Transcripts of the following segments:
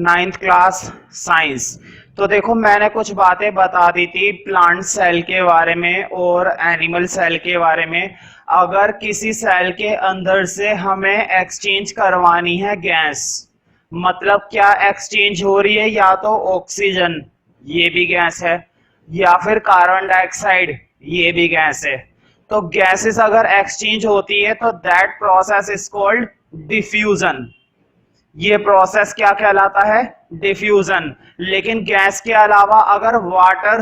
Ninth class science. तो देखो मैंने कुछ बातें बता दी थी प्लांट सेल के बारे में और एनिमल सेल के बारे में। अगर किसी सेल के अंदर से हमें एक्सचेंज करवानी है गैस, मतलब क्या एक्सचेंज हो रही है, या तो ऑक्सीजन ये भी गैस है, या फिर कार्बन डाइऑक्साइड ये भी गैस है। तो गैसेस अगर एक्सचेंज होती है तो that process is called diffusion. ये प्रोसेस क्या कहलाता है? डिफ्यूजन। लेकिन गैस के अलावा अगर वाटर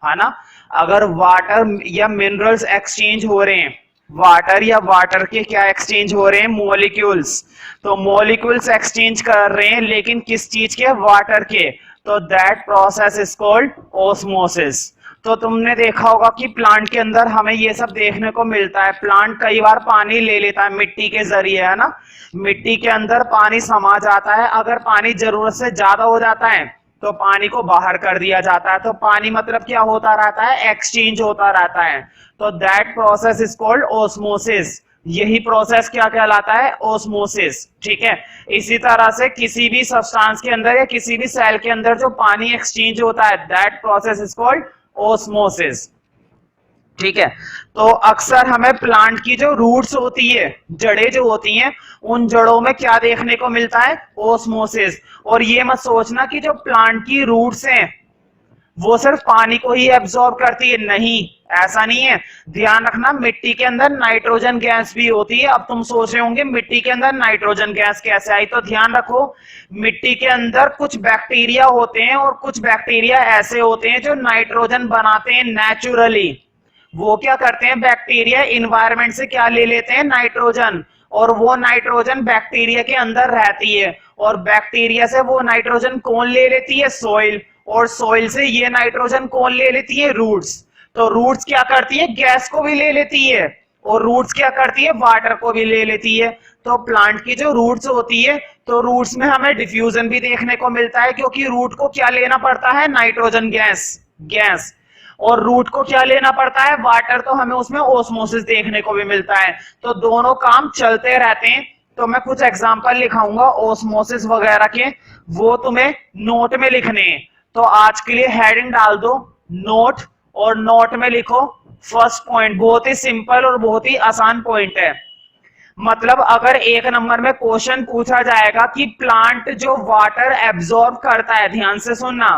है ना, अगर वाटर या मिनरल्स एक्सचेंज हो रहे हैं, वाटर या वाटर के क्या एक्सचेंज हो रहे हैं? मॉलिक्यूल्स। तो मॉलिक्यूल्स एक्सचेंज कर रहे हैं, लेकिन किस चीज के? वाटर के। तो that process is called osmosis. तो तुमने देखा होगा कि प्लांट के अंदर हमें ये सब देखने को मिलता है। प्लांट कई बार पानी ले लेता है मिट्टी के जरिए, है ना, मिट्टी के अंदर पानी समा जाता है। अगर पानी जरूरत से ज्यादा हो जाता है तो पानी को बाहर कर दिया जाता है। तो पानी मतलब क्या होता रहता है? एक्सचेंज होता रहता है। तो that process is called osmosis. यही प्रोसेस क्या कहलाता है? ऑस्मोसिस। ठीक है। इसी तरह से किसी भी सब्सटेंस के अंदर या किसी भी सेल के अंदर जो पानी एक्सचेंज होता है, that process is called osmosis. ठीक है। तो अक्सर हमें प्लांट की जो रूट्स होती है, जड़ें जो होती हैं, उन जड़ों में क्या देखने को मिलता है? ऑस्मोसिस। और ये मत सोचना कि जो प्लांट की रूट्स हैं वो सिर्फ पानी को ही एब्जॉर्ब करती है, नहीं, ऐसा नहीं है। ध्यान रखना, मिट्टी के अंदर नाइट्रोजन गैस भी होती है। अब तुम सोच रहे होंगे मिट्टी के अंदर नाइट्रोजन गैस कैसे आई? तो ध्यान रखो, मिट्टी के अंदर कुछ बैक्टीरिया होते हैं और कुछ बैक्टीरिया ऐसे होते हैं जो नाइट्रोजन बनाते हैं नेचुरली। वो क्या करते हैं? बैक्टीरिया इन्वायरमेंट से क्या ले लेते हैं? नाइट्रोजन। और वो नाइट्रोजन बैक्टीरिया के अंदर रहती है, और बैक्टीरिया से वो नाइट्रोजन कौन ले लेती है? सॉइल। और सॉइल से ये नाइट्रोजन कौन ले लेती है? रूट्स। तो रूट्स क्या करती है? गैस को भी ले लेती है, और रूट्स क्या करती है? वाटर को भी ले लेती है। तो प्लांट की जो रूट्स होती है, तो रूट्स में हमें डिफ्यूजन भी देखने को मिलता है, क्योंकि रूट को क्या लेना पड़ता है? Nitrogen gas. और रूट को क्या लेना पड़ता है? वाटर। तो हमें उसमें ऑस्मोसिस देखने को भी मिलता है। तो दोनों काम चलते रहते हैं। तो मैं कुछ एग्जांपल लिखाऊंगा ऑस्मोसिस वगैरह के, वो तुम्हें नोट में लिखने हैं। तो आज के लिए हेडिंग डाल दो नोट, और नोट में लिखो फर्स्ट पॉइंट। बहुत ही सिंपल और बहुत ही आसान पॉइंट है। मतलब अगर एक नंबर में क्वेश्चन पूछा जाएगा कि प्लांट जो वाटर एब्जॉर्ब करता है, ध्यान से सुनना,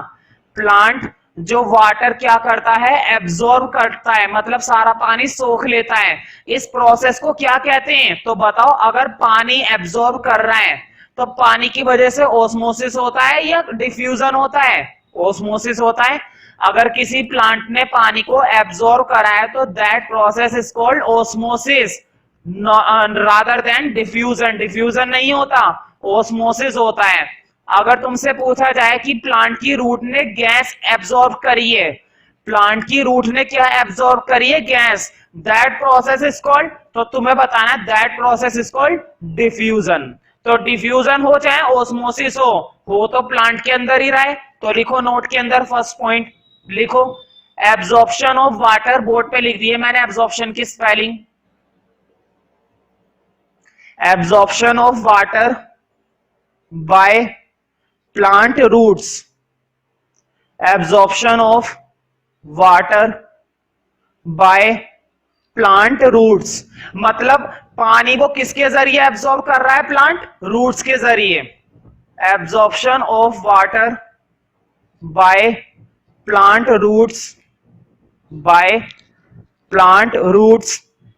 प्लांट जो वाटर क्या करता है? एब्जॉर्ब करता है, मतलब सारा पानी सोख लेता है। इस प्रोसेस को क्या कहते हैं? तो बताओ, अगर पानी एब्जॉर्ब कर रहा है तो पानी की वजह से ऑस्मोसिस होता है या डिफ्यूजन होता है? ऑस्मोसिस होता है। अगर किसी प्लांट ने पानी को एब्जॉर्ब करा है तो that process is called osmosis rather than diffusion. Diffusion नहीं होता, ऑस्मोसिस होता है। अगर तुमसे पूछा जाए कि प्लांट की रूट ने गैस एब्जॉर्ब करी है, प्लांट की रूट ने क्या एब्जॉर्ब करी है? Gas. That process is called, तो तुम्हें बताना that process is called diffusion. तो डिफ्यूजन हो चाहे ऑस्मोसिस हो तो प्लांट के अंदर ही रहे। तो लिखो नोट के अंदर फर्स्ट पॉइंट लिखो, एब्जॉर्प्शन ऑफ वाटर। बोर्ड पे लिख दिए मैंने एब्जॉर्प्शन की spelling. Absorption of water by plant roots. Absorption of water by plant roots, मतलब पानी वो किसके जरिए एब्जॉर्ब कर रहा है? प्लांट रूट्स के जरिए। Absorption of water by plant roots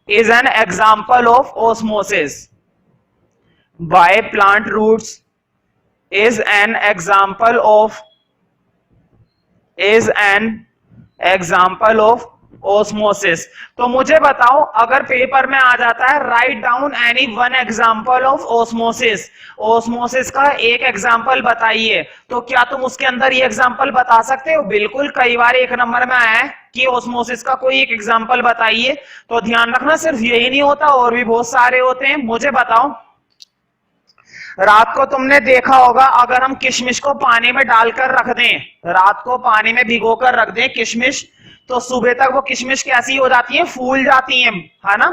is an example of osmosis. By plant roots is an example of osmosis. तो मुझे बताओ, अगर पेपर में आ जाता है write down any one example of osmosis, osmosis का एक एग्जाम्पल बताइए, तो क्या तुम उसके अंदर ये एग्जाम्पल बता सकते हो? बिल्कुल। कई बार एक नंबर में आया है कि ऑस्मोसिस का कोई एक एग्जाम्पल बताइए। तो ध्यान रखना, सिर्फ यही नहीं होता, और भी बहुत सारे होते हैं। मुझे बताओ, रात को तुमने देखा होगा, अगर हम किशमिश को पानी में डालकर रख दें, रात को पानी में भिगोकर रख दें किशमिश, तो सुबह तक वो किशमिश कैसी हो जाती है? फूल जाती है ना?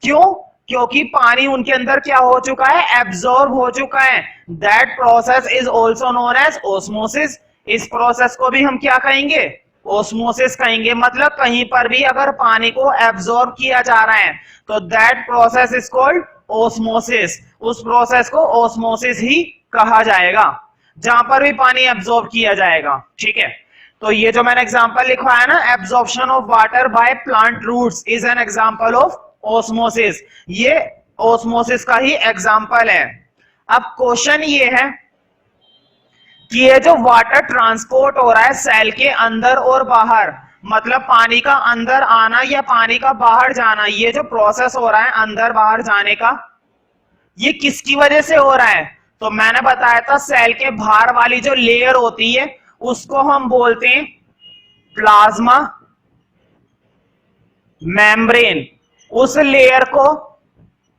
क्यों? क्योंकि पानी उनके अंदर क्या हो चुका है, एब्जॉर्ब हो चुका है। That process is also known as osmosis. इस प्रोसेस को भी हम क्या कहेंगे, ओस्मोसिस कहेंगे। मतलब कहीं पर भी अगर पानी को एब्जॉर्ब किया जा रहा है तो that process is called osmosis. उस प्रोसेस को ओस्मोसिस ही कहा जाएगा, जहां पर भी पानी एब्जॉर्ब किया जाएगा। ठीक है, तो ये जो मैंने एग्जांपल लिखा है ना, absorption of water by plant roots is an example of osmosis. ये ओस्मोसिस का ही एग्जांपल है। अब क्वेश्चन ये है कि ये जो वाटर ट्रांसपोर्ट हो रहा है सेल के अंदर और बाहर, मतलब पानी का अंदर आना या पानी का बाहर जाना, ये जो प्रोसेस हो रहा है अंदर बाहर जाने का, ये किसकी वजह से हो रहा है? तो मैंने बताया था सेल के बाहर वाली जो लेयर होती है उसको हम बोलते हैं प्लाज्मा मेम्ब्रेन। उस लेयर को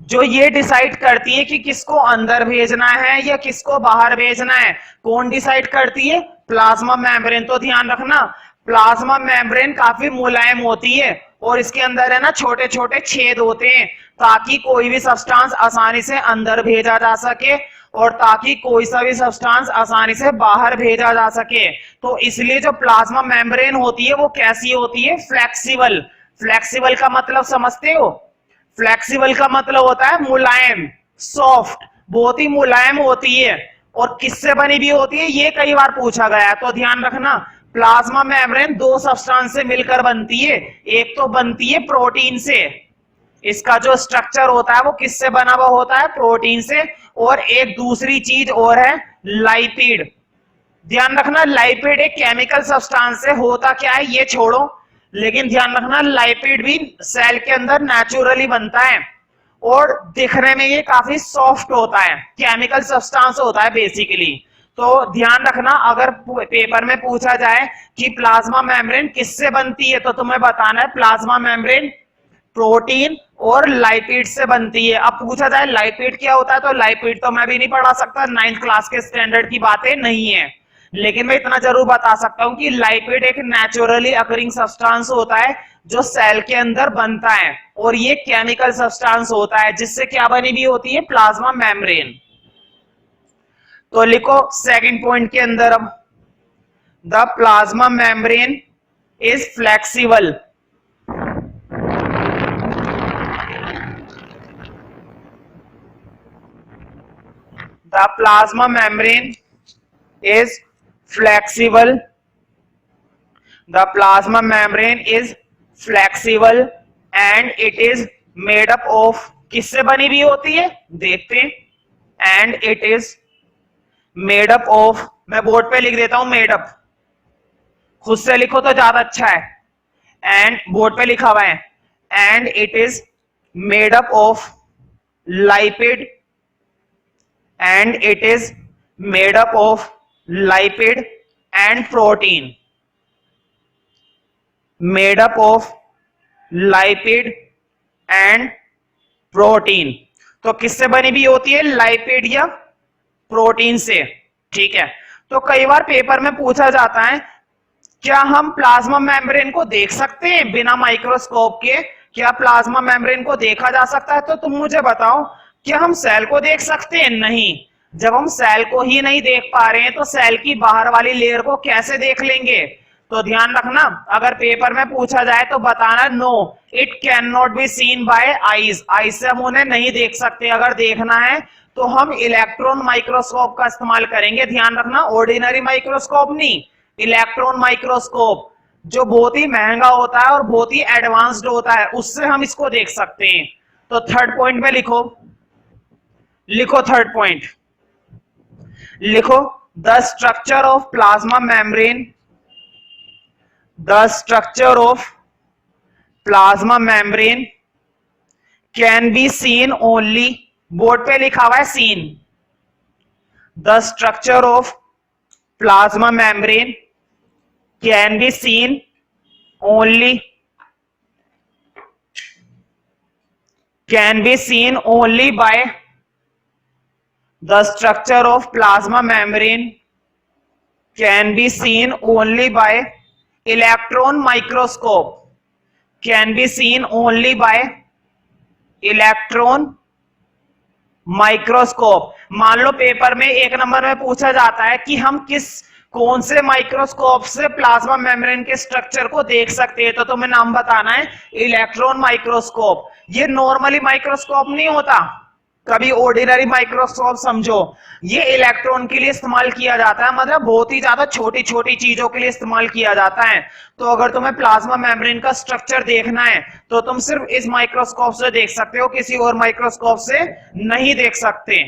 जो ये डिसाइड करती है कि किसको अंदर भेजना है या किसको बाहर भेजना है, कौन डिसाइड करती है? Plasma membrane. तो ध्यान रखना, प्लाज्मा मेम्ब्रेन काफी मुलायम होती है और इसके अंदर है ना छोटे छोटे छेद होते हैं, ताकि कोई भी सब्सटेंस आसानी से अंदर भेजा जा सके और ताकि कोई सा भी सब्सटेंस आसानी से बाहर भेजा जा सके। तो इसलिए जो प्लाज्मा मेम्ब्रेन होती है वो कैसी होती है? फ्लेक्सिबल। फ्लेक्सिबल का मतलब समझते हो? फ्लेक्सिबल का मतलब होता है मुलायम, सॉफ्ट, बहुत ही मुलायम होती है। और किससे बनी हुई होती है ये कई बार पूछा गया है, तो ध्यान रखना प्लाज्मा मेम्ब्रेन दो सब्सटेंस से मिलकर बनती है। एक तो बनती है प्रोटीन से, इसका जो स्ट्रक्चर होता है वो किससे बना हुआ होता है? प्रोटीन से। और एक दूसरी चीज और है लाइपिड। ध्यान रखना लाइपिड एक केमिकल सब्सटेंस से होता क्या है ये छोड़ो, लेकिन ध्यान रखना लाइपिड भी सेल के अंदर नेचुरली बनता है और दिखने में ये काफी सॉफ्ट होता है, केमिकल सब्सटेंस होता है बेसिकली। तो ध्यान रखना अगर पेपर में पूछा जाए कि प्लाज्मा मेम्ब्रेन किससे बनती है तो तुम्हें बताना है प्लाज्मा मेम्ब्रेन प्रोटीन और लाइपिड से बनती है। अब पूछा जाए लाइपिड क्या होता है तो लाइपिड तो मैं भी नहीं पढ़ा सकता, 9th क्लास के स्टैंडर्ड की बातें नहीं है, लेकिन मैं इतना जरूर बता सकता हूं कि लाइपिड एक नेचुरली अकरिंग सब्सटेंस होता है जो सेल के अंदर बनता है और ये केमिकल सब्सटेंस होता है जिससे क्या बनी हुई होती है? Plasma membrane. तो लिखो सेकंड पॉइंट के अंदर अब the plasma membrane is flexible. The plasma membrane is flexible. The plasma membrane is flexible and it is made up of, किससे बनी हुई होती है देखते हैं, and it is made up of, मैं बोर्ड पे लिख देता हूं made up, खुद से लिखो तो ज्यादा अच्छा है, and बोर्ड पे लिखा हुआ है, and it is made up of lipid, and it is made up of lipid and protein, made up of lipid and protein। तो किससे बनी भी होती है? लाइपिड या प्रोटीन से। ठीक है, तो कई बार पेपर में पूछा जाता है क्या हम प्लाज्मा मेम्ब्रेन को देख सकते हैं बिना माइक्रोस्कोप के? क्या प्लाज्मा मेम्ब्रेन को देखा जा सकता है? तो तुम मुझे बताओ क्या हम सेल को देख सकते हैं? नहीं। जब हम सेल को ही नहीं देख पा रहे हैं तो सेल की बाहर वाली लेयर को कैसे देख लेंगे? तो ध्यान रखना अगर पेपर में पूछा जाए तो बताना no it can not be seen by eyes. Eyes से हम उन्हें नहीं देख सकते। अगर देखना है तो हम इलेक्ट्रॉन माइक्रोस्कोप का इस्तेमाल करेंगे। ध्यान रखना ऑर्डिनरी माइक्रोस्कोप नहीं, इलेक्ट्रॉन माइक्रोस्कोप जो बहुत ही महंगा होता है और बहुत ही एडवांस्ड होता है, उससे हम इसको देख सकते हैं। तो थर्ड पॉइंट में लिखो, लिखो थर्ड पॉइंट, लिखो the structure of plasma membrane, the structure of plasma membrane can be seen only, board पे लिखा हुआ है seen, the structure of plasma membrane can be seen only, can be seen only by, the structure of plasma membrane can be seen only by electron microscope, can be seen only by electron microscope. मान लो paper में 1 number में पूछा जाता है कि हम कौन से माइक्रोस्कोप से प्लाज्मा मेम्ब्रेन के स्ट्रक्चर को देख सकते हैं, तो तुम्हें नाम बताना है इलेक्ट्रॉन माइक्रोस्कोप। ये नॉर्मली माइक्रोस्कोप नहीं होता, कभी ऑर्डिनरी माइक्रोस्कोप समझो, ये इलेक्ट्रॉन के लिए इस्तेमाल किया जाता है, मतलब बहुत ही ज्यादा छोटी छोटी चीजों के लिए इस्तेमाल किया जाता है। तो अगर तुम्हें प्लाज्मा मेम्ब्रेन का स्ट्रक्चर देखना है तो तुम सिर्फ इस माइक्रोस्कोप से देख सकते हो, किसी और माइक्रोस्कोप से नहीं देख सकते।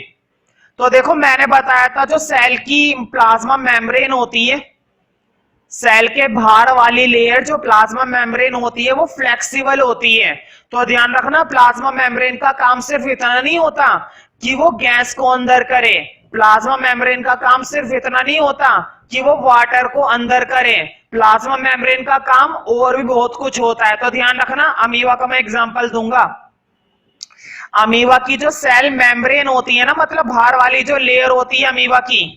तो देखो मैंने बताया था जो सेल की प्लाज्मा मेम्ब्रेन होती है, सेल के बाहर वाली लेयर जो प्लाज्मा मेम्ब्रेन होती है वो फ्लेक्सिबल होती है। तो ध्यान रखना प्लाज्मा मेम्ब्रेन का काम सिर्फ इतना नहीं होता कि वो गैस को अंदर करे, प्लाज्मा मेम्ब्रेन का काम सिर्फ इतना नहीं होता कि वो वाटर को अंदर करे, प्लाज्मा मेम्ब्रेन का काम और भी बहुत कुछ होता है। तो ध्यान रखना, अमीबा का मैं एग्जांपल दूंगा। अमीबा की जो सेल मेम्ब्रेन होती है ना, मतलब बाहर वाली जो लेयर होती है अमीबा की,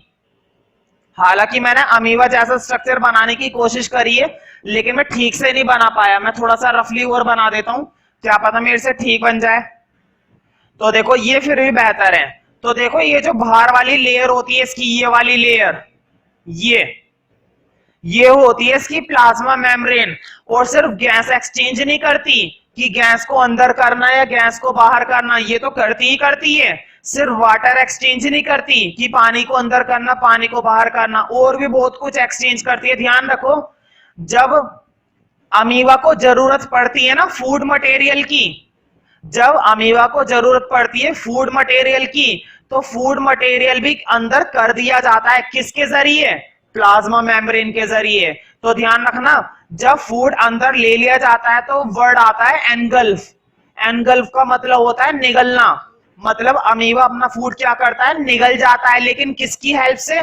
हालांकि मैंने अमीबा जैसा स्ट्रक्चर बनाने की कोशिश करी है लेकिन मैं ठीक से नहीं बना पाया, मैं थोड़ा सा रफली और बना देता हूं, क्या पता मेरे से ठीक बन जाए। तो देखो ये फिर भी बेहतर है। तो देखो ये जो बाहर वाली लेयर होती है इसकी, ये वाली लेयर, ये होती है इसकी प्लाज्मा मेम्ब्रेन, और सिर्फ गैस एक्सचेंज नहीं करती कि गैस को अंदर करना या गैस को बाहर करना, ये तो करती ही करती है, सिर्फ वाटर एक्सचेंज नहीं करती कि पानी को अंदर करना पानी को बाहर करना, और भी बहुत कुछ एक्सचेंज करती है। ध्यान रखो जब अमीबा को जरूरत पड़ती है ना फूड मटेरियल की, जब अमीबा को जरूरत पड़ती है फूड मटेरियल की, तो फूड मटेरियल भी अंदर कर दिया जाता है, किसके जरिए, प्लाज्मा मेम्ब्रेन के जरिए। तो ध्यान रखना जब फूड अंदर ले लिया जाता है तो वर्ड आता है एनगल्फ, एनगल्फ का मतलब होता है निगलना, मतलब अमीबा अपना फूड क्या करता है, निगल जाता है, लेकिन किसकी हेल्प से,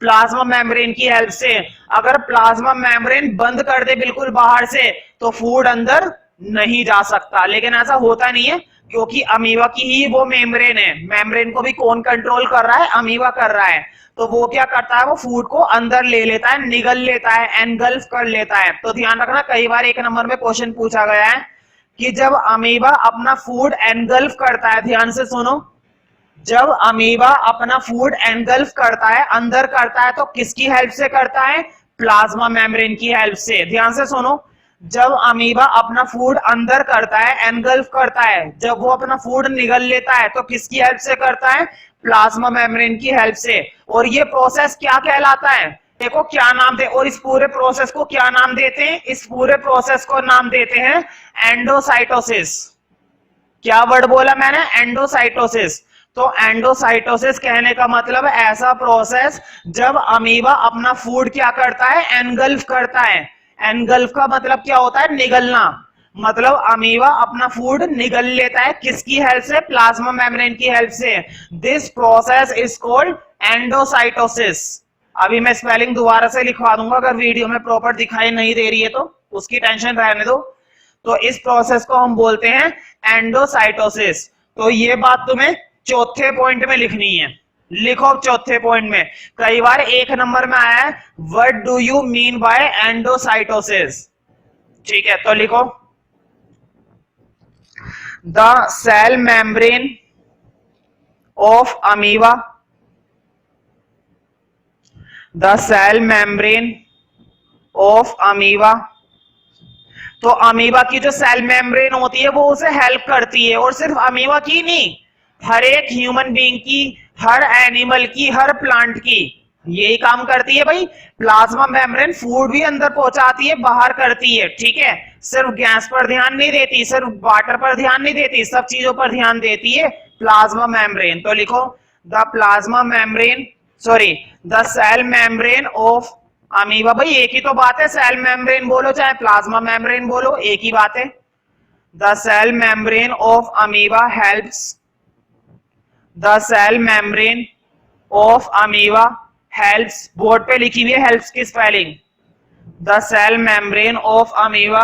प्लाज्मा मेम्ब्रेन की हेल्प से। अगर प्लाज्मा मेम्ब्रेन बंद कर दे बिल्कुल बाहर से तो फूड अंदर नहीं जा सकता, लेकिन ऐसा होता नहीं है क्योंकि अमीबा की ही वो मेम्ब्रेन है, मेम्ब्रेन को भी कौन कंट्रोल कर रहा है, अमीबा कर रहा है। तो वो क्या करता है, वो फूड को अंदर ले लेता है, निगल लेता है, एनगल्फ कर लेता है। तो ध्यान रखना कई बार 1 नंबर में क्वेश्चन पूछा गया है कि जब अमीबा अपना फूड एनगल्फ करता है, ध्यान से सुनो, जब अमीबा अपना फूड एनगल्फ करता है, अंदर करता है, तो किसकी हेल्प से करता है, प्लाज्मा मेम्ब्रेन की हेल्प से। ध्यान से सुनो, जब अमीबा अपना फूड अंदर करता है, एनगल्फ करता है, जब वो अपना फूड निगल लेता है तो किसकी हेल्प से करता है, प्लाज्मा मेम्ब्रेन की हेल्प से। और ये प्रोसेस क्या कहलाता है, देखो क्या नाम दे, और इस पूरे प्रोसेस को क्या नाम देते हैं, इस पूरे प्रोसेस को नाम देते हैं एंडोसाइटोसिस। क्या वर्ड बोला मैंने, एंडोसाइटोसिस। तो एंडोसाइटोसिस कहने का मतलब ऐसा प्रोसेस जब अमीबा अपना फूड क्या करता है, एनगल्फ करता है। एनगल्फ का मतलब क्या होता है, निगलना, मतलब अमीबा अपना फूड निगल लेता है, किसकी हेल्प से, प्लाज्मा मेम्ब्रेन की हेल्प से। This process is called endocytosis. अभी मैं स्पेलिंग दोबारा से लिखवा दूंगा, अगर वीडियो में प्रॉपर दिखाई नहीं दे रही है तो उसकी टेंशन रहने दो। तो इस प्रोसेस को हम बोलते हैं एंडोसाइटोसिस। तो ये बात तुम्हें चौथे पॉइंट में लिखनी है, लिखो चौथे पॉइंट में, कई बार 1 नंबर में आया है what do you mean by endocytosis, ठीक है, तो लिखो the cell membrane of amoeba, the cell membrane of amoeba. तो अमीबा की जो सेल मेम्ब्रेन होती है वो उसे हेल्प करती है, और सिर्फ अमीबा की नहीं, हर एक ह्यूमन बीइंग की, हर एनिमल की, हर प्लांट की यही काम करती है भाई। प्लाज्मा मेम्ब्रेन फूड भी अंदर पहुंचाती है, बाहर करती है, ठीक है, सिर्फ गैस पर ध्यान नहीं देती, सिर्फ वाटर पर ध्यान नहीं देती, सब चीजों पर ध्यान देती है प्लाज्मा मेम्ब्रेन। तो लिखो the plasma membrane, sorry the cell membrane of amoeba. भाई एक ही तो बात है, सेल मेम्ब्रेन बोलो चाहे प्लाज्मा मेम्ब्रेन बोलो, एक ही बात है। The cell membrane of amoeba helps, the cell membrane of amoeba helps, board पे लिखी हुई है हेल्प्स की spelling, the cell membrane of amoeba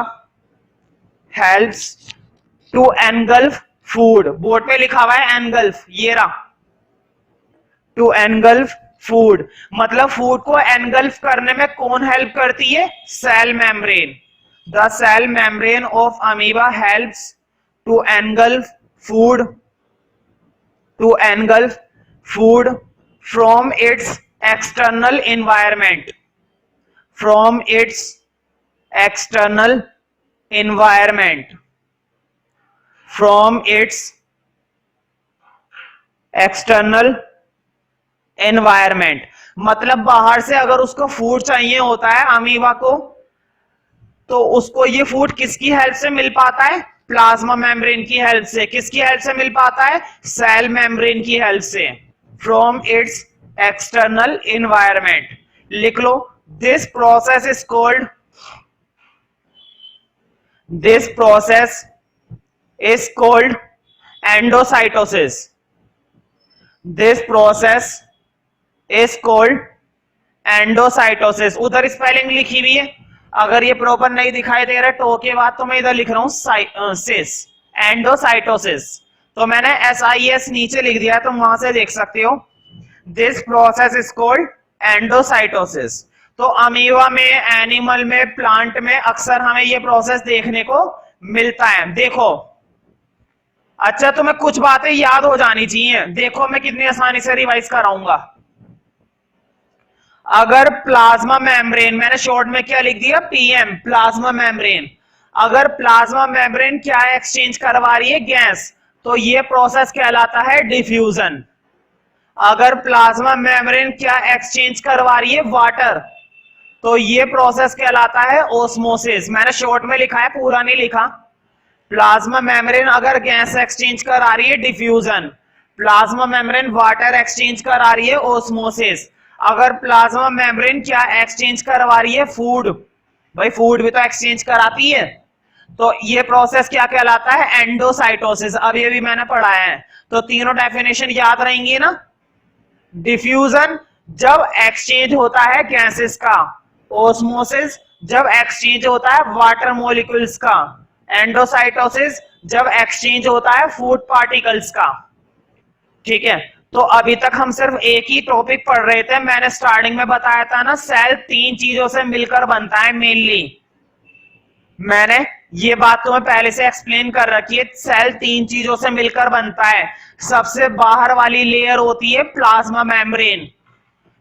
helps to engulf food, board पे लिखा हुआ है एनगल्फ, ये रहा, टू एनगल्फ फूड, मतलब फूड को एनगल्फ करने में कौन हेल्प करती है, cell membrane. The cell membrane of amoeba helps to engulf food to engulf food from its external environment, from its external environment, from its external environment। मतलब बाहर से अगर उसको फूड चाहिए होता है अमीबा को, तो उसको ये फूड किसकी हेल्प से मिल पाता है? प्लाज्मा मेम्ब्रेन की हेल्प से। किसकी हेल्प से मिल पाता है? सेल मेम्ब्रेन की हेल्प से। From its external environment. लिख लो, this process is called, this process is called endocytosis. This process is called endocytosis. उधर स्पेलिंग लिखी हुई है, अगर ये प्रॉपर नहीं दिखाई दे रहा टो के बाद तो मैं इधर लिख रहा हूं सिस, एंडोसाइटोसिस। तो मैंने SIS नीचे लिख दिया, तो वहां से देख सकते हो। This process is called endocytosis. तो अमीबा में, एनिमल में, प्लांट में अक्सर हमें ये प्रोसेस देखने को मिलता है। देखो, अच्छा तुम्हें कुछ बातें याद हो जानी चाहिए। देखो मैं कितनी आसानी से रिवाइज कराऊंगा। अगर प्लाज्मा मेम्ब्रेन, मैंने शॉर्ट में क्या लिख दिया? PM, plasma membrane. अगर प्लाज्मा मेम्ब्रेन क्या एक्सचेंज करवा रही है? गैस, तो ये प्रोसेस कहलाता है डिफ्यूजन। अगर प्लाज्मा मेम्ब्रेन क्या एक्सचेंज करवा रही है? वाटर, तो ये प्रोसेस कहलाता है ओस्मोसिस। मैंने शॉर्ट में लिखा है, पूरा नहीं लिखा। प्लाज्मा मेम्ब्रेन अगर गैस एक्सचेंज करा रही है, diffusion. Plasma membrane water exchange करा रही है, ओस्मोसिस। अगर प्लाज्मा मेम्ब्रेन क्या एक्सचेंज करवा रही है? फूड, भाई फूड भी तो एक्सचेंज कराती है, तो ये प्रोसेस क्या कहलाता है? एंडोसाइटोसिस। अब ये भी मैंने पढ़ाया है, तो तीनों डेफिनेशन याद रहेंगी ना। डिफ्यूजन जब एक्सचेंज होता है गैसेस का, ओस्मोसिस जब एक्सचेंज होता है वाटर मॉलिक्यूल्स का, एंडोसाइटोसिस जब एक्सचेंज होता है फूड पार्टिकल्स का। ठीक है, तो अभी तक हम सिर्फ एक ही टॉपिक पढ़ रहे थे। मैंने स्टार्टिंग में बताया था ना, सेल 3 चीजों से मिलकर बनता है मेनली। मैंने ये बात तुम्हें पहले से एक्सप्लेन कर रखी है। सेल 3 चीजों से मिलकर बनता है। सबसे बाहर वाली लेयर होती है प्लाज्मा मेम्ब्रेन,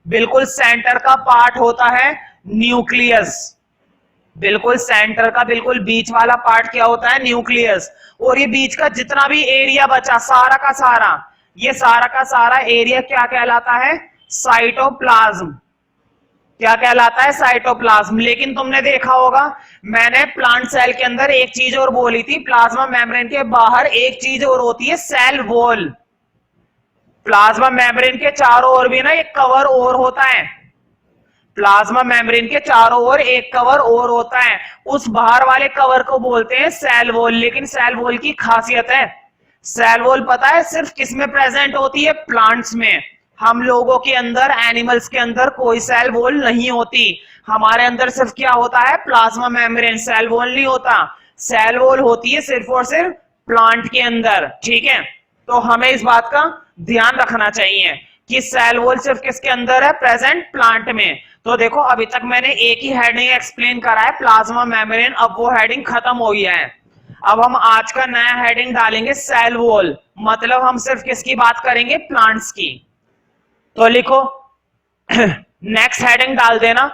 बिल्कुल सेंटर का पार्ट होता है न्यूक्लियस। बिल्कुल सेंटर का बिल्कुल बीच वाला पार्ट क्या होता है? न्यूक्लियस। और ये बीच का जितना भी एरिया बचा, सारा का सारा, ये सारा का सारा एरिया क्या कहलाता है? साइटोप्लाज्म। क्या कहलाता है? साइटोप्लाज्म। लेकिन तुमने देखा होगा, मैंने प्लांट सेल के अंदर एक चीज और बोली थी, प्लाज्मा मेम्ब्रेन के बाहर एक चीज और होती है, सेल वॉल। प्लाज्मा मेम्ब्रेन के चारों ओर भी ना एक कवर और होता है। प्लाज्मा मेम्ब्रेन के चारों ओर एक कवर और होता है, उस बाहर वाले कवर को बोलते हैं सेल वॉल। लेकिन सेल वॉल की खासियत है, सेल वॉल पता है सिर्फ किसमें प्रेजेंट होती है? प्लांट्स में। हम लोगों के अंदर, एनिमल्स के अंदर कोई सेल वॉल नहीं होती। हमारे अंदर सिर्फ क्या होता है? Plasma membrane. सेल वॉल नहीं होता, सेल वॉल होती है सिर्फ और सिर्फ प्लांट के अंदर। ठीक है, तो हमें इस बात का ध्यान रखना चाहिए कि सेल वॉल सिर्फ किसके अंदर है? प्रेजेंट प्लांट में। तो देखो, अभी तक मैंने एक ही हेडिंग एक्सप्लेन करा है, प्लाज्मा मेम्ब्रेन। अब वो हेडिंग खत्म हो गया है। अब हम आज का नया हेडिंग डालेंगे सेल वॉल। मतलब हम सिर्फ किसकी बात करेंगे? प्लांट्स की। तो लिखो नेक्स्ट हेडिंग डाल देना,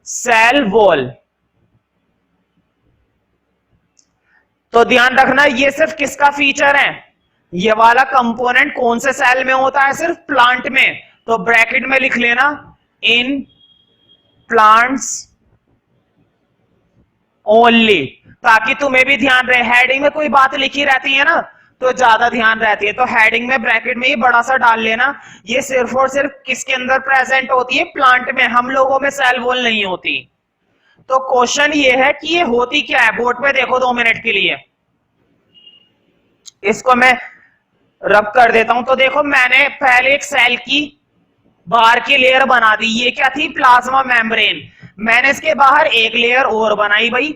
सेल वॉल। तो ध्यान रखना, ये सिर्फ किसका फीचर है? ये वाला कंपोनेंट कौन से सेल में होता है? सिर्फ प्लांट में। तो ब्रैकेट में लिख लेना, इन प्लांट्स ओनली, ताकि तुम्हें भी ध्यान रहे। हेडिंग में कोई बात लिखी रहती है ना, तो ज्यादा ध्यान रहती है। तो हेडिंग में ब्रैकेट में ये बड़ा सा डाल लेना, ये सिर्फ और सिर्फ किसके अंदर प्रेजेंट होती है? प्लांट में। हम लोगों में सेल वॉल नहीं होती। तो क्वेश्चन ये है कि ये होती क्या है? बोर्ड पे देखो 2 मिनट के लिए, इसको मैं रब कर देता हूं। तो देखो, मैंने पहले एक सेल की बाहर की लेयर बना दी। ये क्या थी? Plasma membrane. मैंने इसके बाहर एक लेयर और बनाई, भाई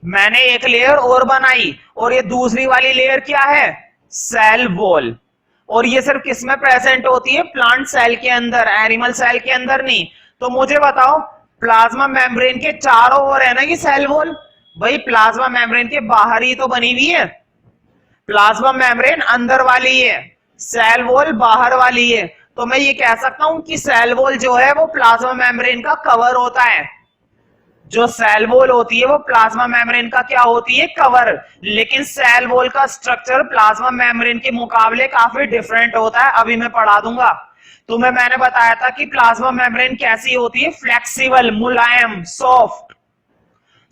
मैंने एक लेयर और बनाई। और ये दूसरी वाली लेयर क्या है? Cell wall. और ये सिर्फ किसमें प्रेजेंट होती है? प्लांट सेल के अंदर, एनिमल सेल के अंदर नहीं। तो मुझे बताओ, प्लाज्मा मेम्ब्रेन के चारों ओर है ना ये सेल वॉल? भाई प्लाज्मा मेम्ब्रेन के बाहर ही तो बनी हुई है। प्लाज्मा मेम्ब्रेन अंदर वाली है, सेल वॉल बाहर वाली है। तो मैं ये कह सकता हूं कि सेल वॉल जो है वो प्लाज्मा मेम्ब्रेन का कवर होता है। जो सेल वॉल होती है वो प्लाज्मा मेम्ब्रेन का क्या होती है, कवर। लेकिन सेल वॉल का स्ट्रक्चर प्लाज्मा मेम्ब्रेन के मुकाबले काफी डिफरेंट होता है, अभी मैं पढ़ा दूंगा। तुम्हें मैंने बताया था कि प्लाज्मा मेम्ब्रेन कैसी होती है, फ्लेक्सिबल, मुलायम, सॉफ्ट।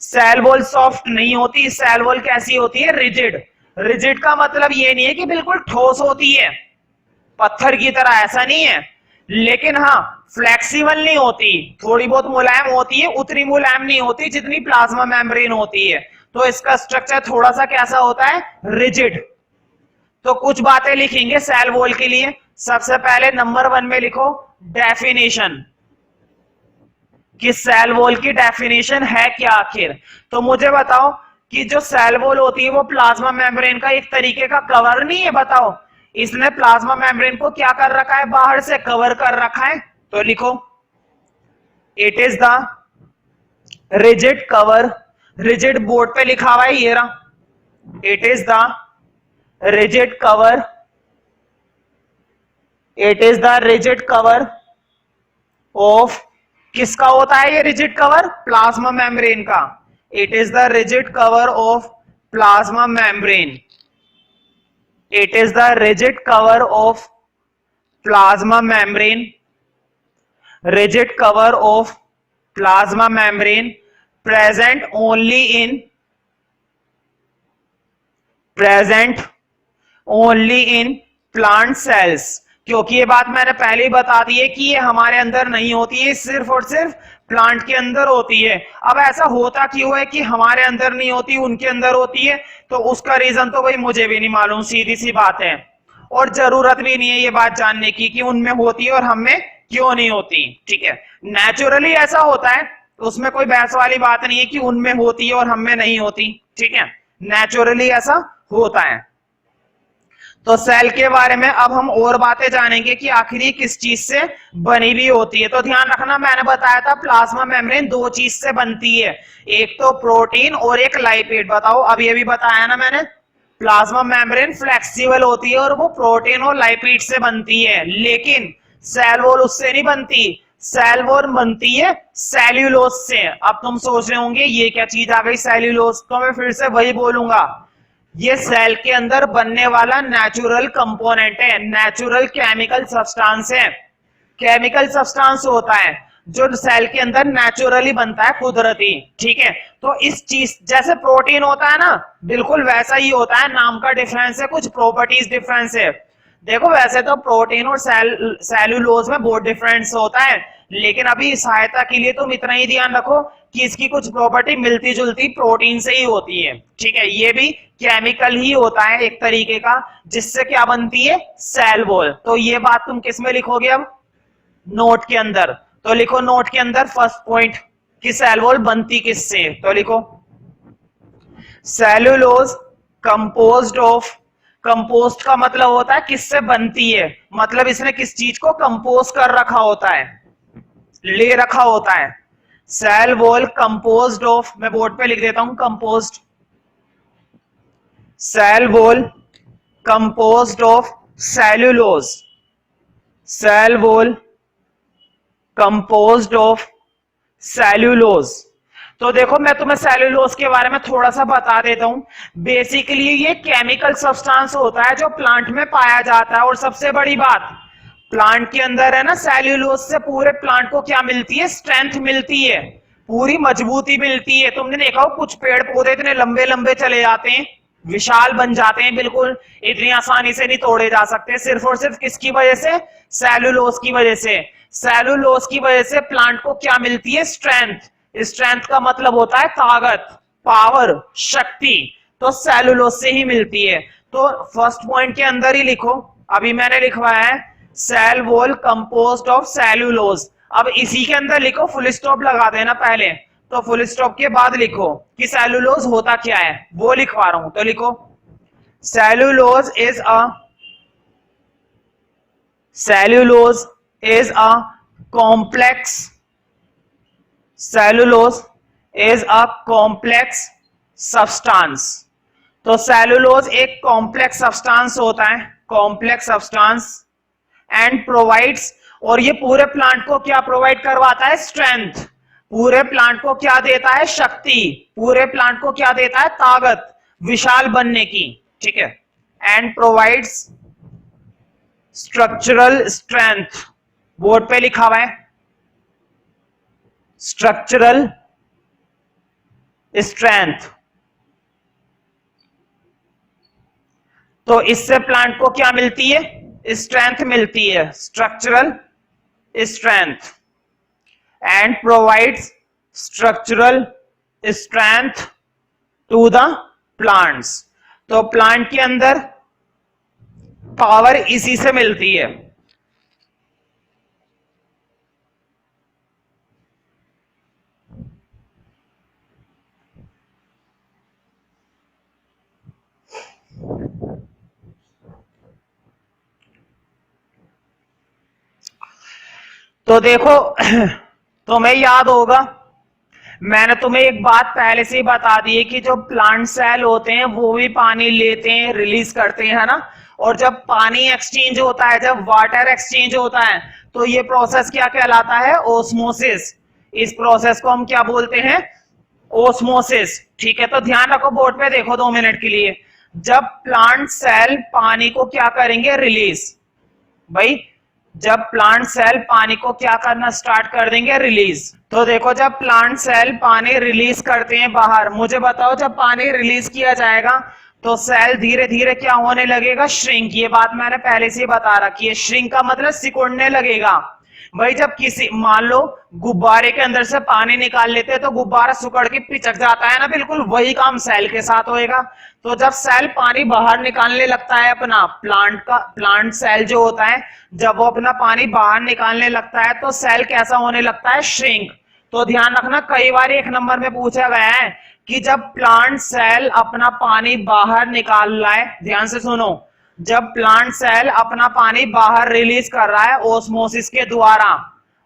सेल वॉल सॉफ्ट नहीं होती, सेल वॉल कैसी होती है, रिजिड। रिजिड का मतलब ये नहीं है कि बिल्कुल ठोस होती है पत्थर की तरह, ऐसा नहीं है। लेकिन हाँ, फ्लेक्सिबल नहीं होती, थोड़ी बहुत मुलायम होती है, उतनी मुलायम नहीं होती जितनी प्लाज्मा मेम्ब्रेन होती है। तो इसका स्ट्रक्चर थोड़ा सा कैसा होता है, रिजिड। तो कुछ बातें लिखेंगे सेल वॉल के लिए। सबसे पहले नंबर 1 में लिखो डेफिनेशन, कि सेल वॉल की डेफिनेशन है क्या आखिर। तो मुझे बताओ कि जो सेल वॉल होती है वो प्लाज्मा मेम्ब्रेन का एक तरीके का कवर नहीं है, बताओ। इसने प्लाज्मा मेम्ब्रेन को क्या कर रखा है, बाहर से कवर कर रखा है। तो लिखो it is the rigid cover. Rigid board पे लिखा हुआ है, ये रहा, it is the rigid cover, it is the rigid cover of, किसका होता है ये रिजिड कवर, प्लाज्मा मेम्ब्रेन का। It is the rigid cover of plasma membrane, it is the rigid cover of plasma membrane, rigid cover of plasma membrane, present only in, present only in plant cells. क्योंकि ये बात मैंने पहले ही बता दी है कि ये हमारे अंदर नहीं होती है, सिर्फ और सिर्फ प्लांट के अंदर होती है। अब ऐसा होता क्यों है कि हमारे अंदर नहीं होती, उनके अंदर होती है, तो उसका रीजन तो भाई मुझे भी नहीं मालूम, सीधी सी बात है। और जरूरत भी नहीं है ये बात जानने की कि उनमें होती है और हम में क्यों नहीं होती, ठीक है। नेचुरली ऐसा होता है, उसमें कोई बहस वाली बात नहीं है कि उनमें होती है और हम में नहीं होती, ठीक है। नेचुरली ऐसा होता है। तो सेल के बारे में अब हम और बातें जानेंगे कि आखिर ये किस चीज से बनी हुई होती है। तो ध्यान रखना, मैंने बताया था प्लाज्मा मेम्ब्रेन दो चीज से बनती है, एक तो प्रोटीन और एक लाइपिड। बताओ, अब ये भी बताया ना मैंने, प्लाज्मा मेम्ब्रेन फ्लेक्सिबल होती है और वो प्रोटीन और लाइपिड से बनती है। लेकिन सेल वॉल उससे नहीं बनती, सेल वॉल बनती है सेल्यूलोज से। अब तुम सोच रहे होंगे ये क्या चीज आ गई सेल्यूलोज, तो मैं फिर से वही बोलूंगा, ये सेल के अंदर बनने वाला नेचुरल कंपोनेंट है, नेचुरल केमिकल सब्सटेंस है। केमिकल सब्सटेंस होता है जो सेल के अंदर नेचुरली बनता है, कुदरती, ठीक है। तो इस चीज जैसे प्रोटीन होता है ना, बिल्कुल वैसा ही होता है, नाम का डिफरेंस है, कुछ प्रॉपर्टीज डिफरेंस है। देखो वैसे तो प्रोटीन और सेल्यूलोज में बहुत डिफरेंस होता है, लेकिन अभी सहायता के लिए तुम इतना ही ध्यान रखो कि इसकी कुछ प्रॉपर्टी मिलती जुलती प्रोटीन से ही होती है, ठीक है। ये भी केमिकल ही होता है एक तरीके का, जिससे क्या बनती है, सेल वॉल। तो ये बात तुम किस में लिखोगे, अब नोट के अंदर। तो लिखो नोट के अंदर फर्स्ट पॉइंट कि सेल वॉल बनती किससे। तो लिखो सेल्यूलोज कंपोज्ड ऑफ, कंपोस्ट का मतलब होता है किससे बनती है, मतलब इसने किस चीज को कंपोज कर रखा होता है, ले रखा होता है। सेल वॉल कंपोज्ड ऑफ, मैं बोर्ड पे लिख देता हूं composed, cell wall composed of cellulose, cell wall composed of cellulose. तो देखो मैं तुम्हें सेल्यूलोज के बारे में थोड़ा सा बता देता हूं। बेसिकली ये केमिकल सब्सटेंस होता है जो प्लांट में पाया जाता है। और सबसे बड़ी बात, प्लांट के अंदर है ना, सेल्यूलोज से पूरे प्लांट को क्या मिलती है, स्ट्रेंथ मिलती है, पूरी मजबूती मिलती है। तुमने देखा हो कुछ पेड़ पौधे इतने लंबे लंबे चले जाते हैं, विशाल बन जाते हैं, बिल्कुल इतनी आसानी से नहीं तोड़े जा सकते, सिर्फ और सिर्फ किसकी वजह से, सेल्यूलोज की वजह से। सेल्यूलोज की वजह से प्लांट को क्या मिलती है, स्ट्रेंथ। स्ट्रेंथ का मतलब होता है ताकत, पावर, शक्ति, तो सेल्यूलोज से ही मिलती है। तो फर्स्ट पॉइंट के अंदर ही लिखो, अभी मैंने लिखवाया है cell wall composed of cellulose. अब इसी के अंदर लिखो, फुल स्टॉप लगा देना पहले, तो फुल स्टॉप के बाद लिखो कि सेल्यूलोज होता क्या है, वो लिखवा रहा हूं। तो लिखो cellulose is a complex, cellulose is a complex substance, तो सेलुलोज एक कॉम्प्लेक्स सब्सटेंस होता है, कॉम्प्लेक्स सब्सटेंस, एंड प्रोवाइड्स, और ये पूरे प्लांट को क्या प्रोवाइड करवाता है? स्ट्रेंथ। पूरे प्लांट को क्या देता है? शक्ति। पूरे प्लांट को क्या देता है? ताकत, विशाल बनने की, ठीक है। And provides structural strength, board पे लिखा हुआ है स्ट्रक्चरल स्ट्रेंथ। तो इससे प्लांट को क्या मिलती है? स्ट्रेंथ मिलती है, structural strength, and provides structural strength to the plants. तो प्लांट के अंदर पावर इसी से मिलती है। तो देखो तुम्हें याद होगा, मैंने तुम्हें एक बात पहले से ही बता दी है कि जो प्लांट सेल होते हैं वो भी पानी लेते हैं, रिलीज करते हैं, है ना। और जब पानी एक्सचेंज होता है, जब वाटर एक्सचेंज होता है, तो ये प्रोसेस क्या कहलाता है? ओस्मोसिस। इस प्रोसेस को हम क्या बोलते हैं? ओस्मोसिस, ठीक है। तो ध्यान रखो, बोर्ड पे देखो 2 मिनट के लिए। जब प्लांट सेल पानी को क्या करेंगे? रिलीज। भाई जब प्लांट सेल पानी को क्या करना स्टार्ट कर देंगे? रिलीज। तो देखो जब प्लांट सेल पानी रिलीज करते हैं बाहर, मुझे बताओ जब पानी रिलीज किया जाएगा तो सेल धीरे धीरे क्या होने लगेगा? श्रिंक। ये बात मैंने पहले से बता रखी है, श्रिंक का मतलब सिकुड़ने लगेगा। भाई जब किसी, मान लो गुब्बारे के अंदर से पानी निकाल लेते हैं तो गुब्बारा सिकुड़ के पिचक जाता है ना, बिल्कुल वही काम सेल के साथ होएगा। तो जब सेल पानी बाहर निकालने लगता है अपना, प्लांट सेल जो होता है, जब वो अपना पानी बाहर निकालने लगता है तो सेल कैसा होने लगता है? श्रिंक। तो ध्यान रखना, कई बार 1 नंबर में पूछा गया है कि जब प्लांट सेल अपना पानी बाहर निकाल रहा है, ध्यान से सुनो, जब प्लांट सेल अपना पानी बाहर रिलीज कर रहा है ओस्मोसिस के द्वारा,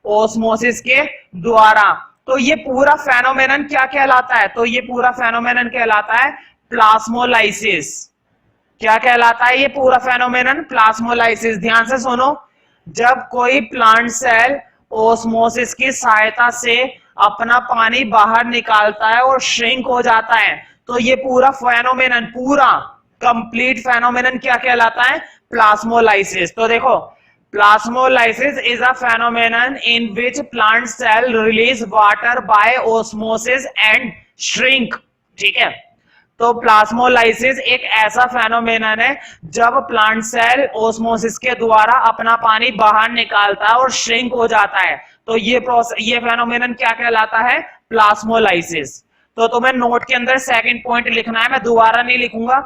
ओस्मोसिस के द्वारा, तो ये पूरा फेनोमेनन क्या कहलाता है? तो ये पूरा फेनोमेनन कहलाता है प्लाज्मोलाइसिस। क्या कहलाता है ये पूरा फेनोमेनन? प्लाज्मोलाइसिस। ध्यान से सुनो, जब कोई प्लांट सेल ओस्मोसिस की सहायता से अपना पानी बाहर निकालता है और श्रिंक हो जाता है, तो ये पूरा फेनोमेनन, पूरा कंप्लीट फेनोमेनन क्या कहलाता है? प्लाज्मोलाइसिस। तो देखो, plasmolysis is a phenomenon in which plant cell release water by osmosis and shrink, ठीक है। तो प्लाज्मोलाइसिस एक ऐसा फेनोमेनन है जब प्लांट सेल ओस्मोसिस के द्वारा अपना पानी बाहर निकालता है और श्रिंक हो जाता है, तो ये फेनोमेनन क्या कहलाता है? प्लाज्मोलाइसिस। तो तुम्हें नोट के अंदर सेकंड पॉइंट लिखना है, मैं दोबारा नहीं लिखूंगा,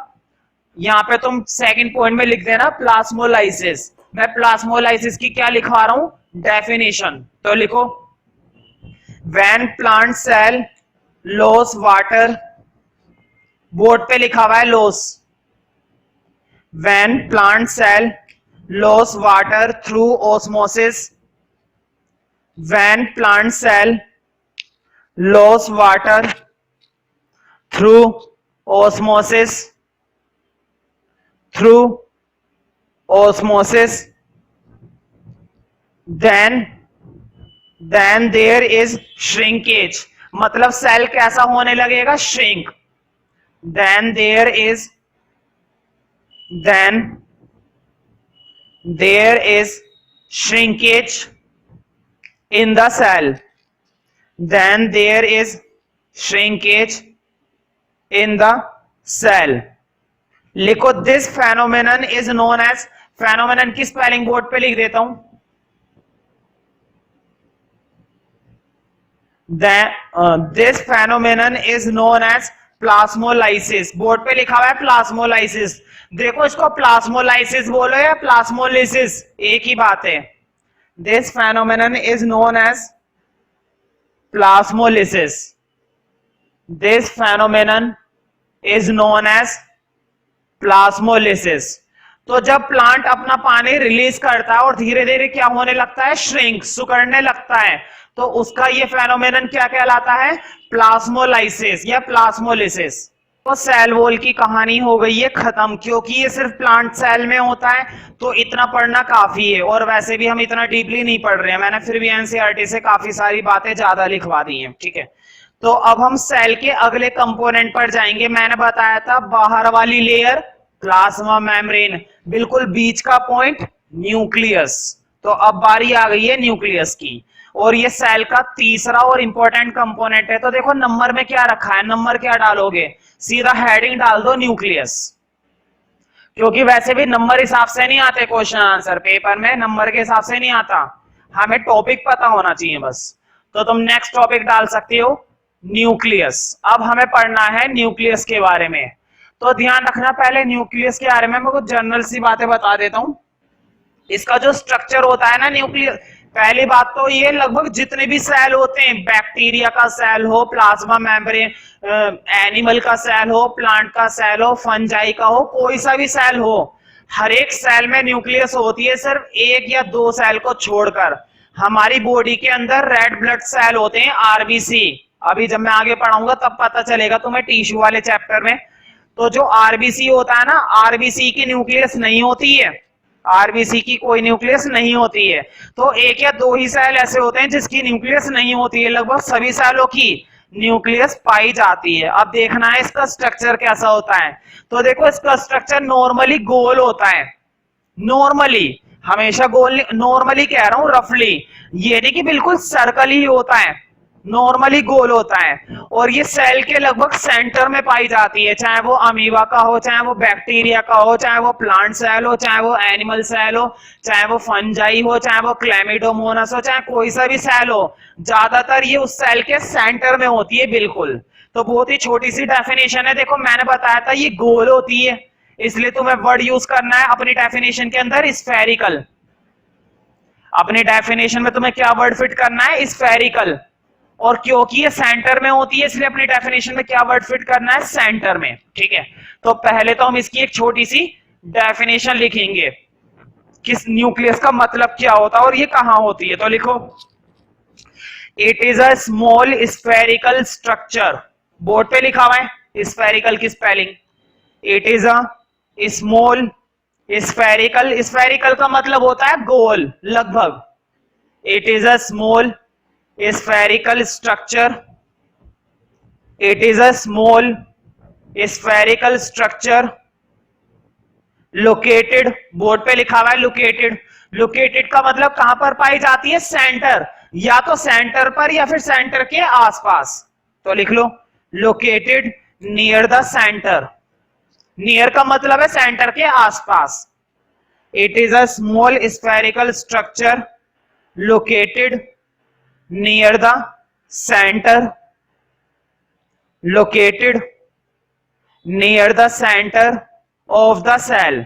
यहां पे तुम सेकंड पॉइंट में लिख देना प्लाज्मोलाइसिस। मैं प्लाज्मोलाइसिस की क्या लिखवा रहा हूं? डेफिनेशन। तो लिखो, when plant cell loss water, board पे लिखा हुआ है loss, when plant cell loss water through osmosis, when plant cell loss water through osmosis, through osmosis, then there is shrinkage, मतलब सेल कैसा होने लगेगा? Shrink. then there is shrinkage in the cell, then there is shrinkage in the cell। लिखो, this phenomenon is known as, phenomenon की spelling board पे लिख देता हूं, this phenomenon is known as plasmolysis. Board पे लिखा हुआ है प्लाज्मोलाइसिस। देखो, इसको प्लाज्मोलाइसिस बोलो या प्लाज्मोलिसिस, एक ही बात है। This phenomenon is known as plasmolysis, this phenomenon is known as plasmolysis. तो जब प्लांट अपना पानी रिलीज करता है और धीरे धीरे क्या होने लगता है? श्रिंक, सिकुड़ने लगता है, तो उसका ये फेनोमेनन क्या कहलाता है? प्लाज्मोलाइसिस या प्लाज्मोलिसिस। तो सेल वॉल की कहानी हो गई है खत्म, क्योंकि ये सिर्फ प्लांट सेल में होता है, तो इतना पढ़ना काफी है। और वैसे भी हम इतना डीपली नहीं पढ़ रहे हैं, मैंने फिर भी एनसीईआरटी से काफी सारी बातें ज्यादा लिखवा दी हैं, ठीक है। तो अब हम सेल के अगले कंपोनेंट पर जाएंगे। मैंने बताया था बाहर वाली लेयर प्लाज्मा मेम्ब्रेन, बिल्कुल बीच का पॉइंट न्यूक्लियस। तो अब बारी आ गई है न्यूक्लियस की, और ये सेल का तीसरा और इंपॉर्टेंट कंपोनेंट है। तो देखो नंबर में क्या रखा है, नंबर क्या डालोगे, सीधा हेडिंग डाल दो न्यूक्लियस, क्योंकि वैसे भी नंबर हिसाब से नहीं आते क्वेश्चन आंसर, पेपर में नंबर के हिसाब से नहीं आता, हमें टॉपिक पता होना चाहिए बस। तो तुम नेक्स्ट टॉपिक डाल सकते हो न्यूक्लियस। अब हमें पढ़ना है न्यूक्लियस के बारे में, तो ध्यान रखना पहले न्यूक्लियस के बारे में मैं कुछ जनरल सी बातें बता देता हूं। इसका जो स्ट्रक्चर होता है ना न्यूक्लियस, पहली बात तो ये लगभग जितने भी सेल होते हैं, बैक्टीरिया का सेल हो, प्लाज्मा मेम्ब्रेन, एनिमल का सेल हो, प्लांट का सेल हो, फंजाई का हो, कोई सा भी सेल हो, हर एक सेल में न्यूक्लियस होती है, सिर्फ एक या दो सेल को छोड़कर। हमारी बॉडी के अंदर रेड ब्लड सेल होते हैं, आरबीसी। अभी जब मैं आगे पढ़ाऊंगा तब पता चलेगा तुम्हें टिश्यू वाले चैप्टर में। तो जो आरबीसी होता है ना, आरबीसी की न्यूक्लियस नहीं होती है, आरबीसी की कोई न्यूक्लियस नहीं होती है। तो एक या दो ही सेल ऐसे होते हैं जिसकी न्यूक्लियस नहीं होती है, लगभग सभी सेलों की न्यूक्लियस पाई जाती है। अब देखना है इसका स्ट्रक्चर कैसा होता है। तो देखो इसका स्ट्रक्चर नॉर्मली गोल होता है, नॉर्मली, हमेशा गोल, नॉर्मली कह रहा हूं, रफली, ये नहीं कि बिल्कुल सर्कल ही होता है, नॉर्मली गोल होता है। और ये सेल के लगभग सेंटर में पाई जाती है, चाहे वो अमीबा का हो, चाहे वो बैक्टीरिया का हो, चाहे वो प्लांट सेल हो, चाहे वो एनिमल सेल हो, चाहे वो फंजाई हो, चाहे वो क्लेमिडोमोनास हो, चाहे कोई सा भी सेल हो, ज्यादातर ये उस सेल के सेंटर में होती है बिल्कुल। तो बहुत ही छोटी सी डेफिनेशन है, देखो मैंने बताया था ये गोल होती है, इसलिए तुम्हें वर्ड यूज करना है अपनी डेफिनेशन के अंदर स्फेरिकल। अपनी डेफिनेशन में तुम्हें क्या वर्ड फिट करना है, स्फेरिकल। और क्योंकि ये सेंटर में होती है इसलिए अपनी डेफिनेशन में क्या वर्ड फिट करना है, सेंटर में, ठीक है। तो पहले तो हम इसकी एक छोटी सी डेफिनेशन लिखेंगे, किस न्यूक्लियस का मतलब क्या होता है और ये कहां होती है। तो लिखो, it is a small spherical structure, board पे लिखा हुआ है स्फेरिकल की spelling, it is a small spherical, spherical का मतलब होता है गोल लगभग, it is a small spherical structure, it is a small spherical structure located, board पे लिखा हुआ है लोकेटेड, लोकेटेड का मतलब कहां पर पाई जाती है, सेंटर, या तो सेंटर पर या फिर सेंटर के आसपास। तो लिख लो located near the center, near का मतलब है सेंटर के आसपास। It is a small spherical structure located near the center, located near the center of the cell,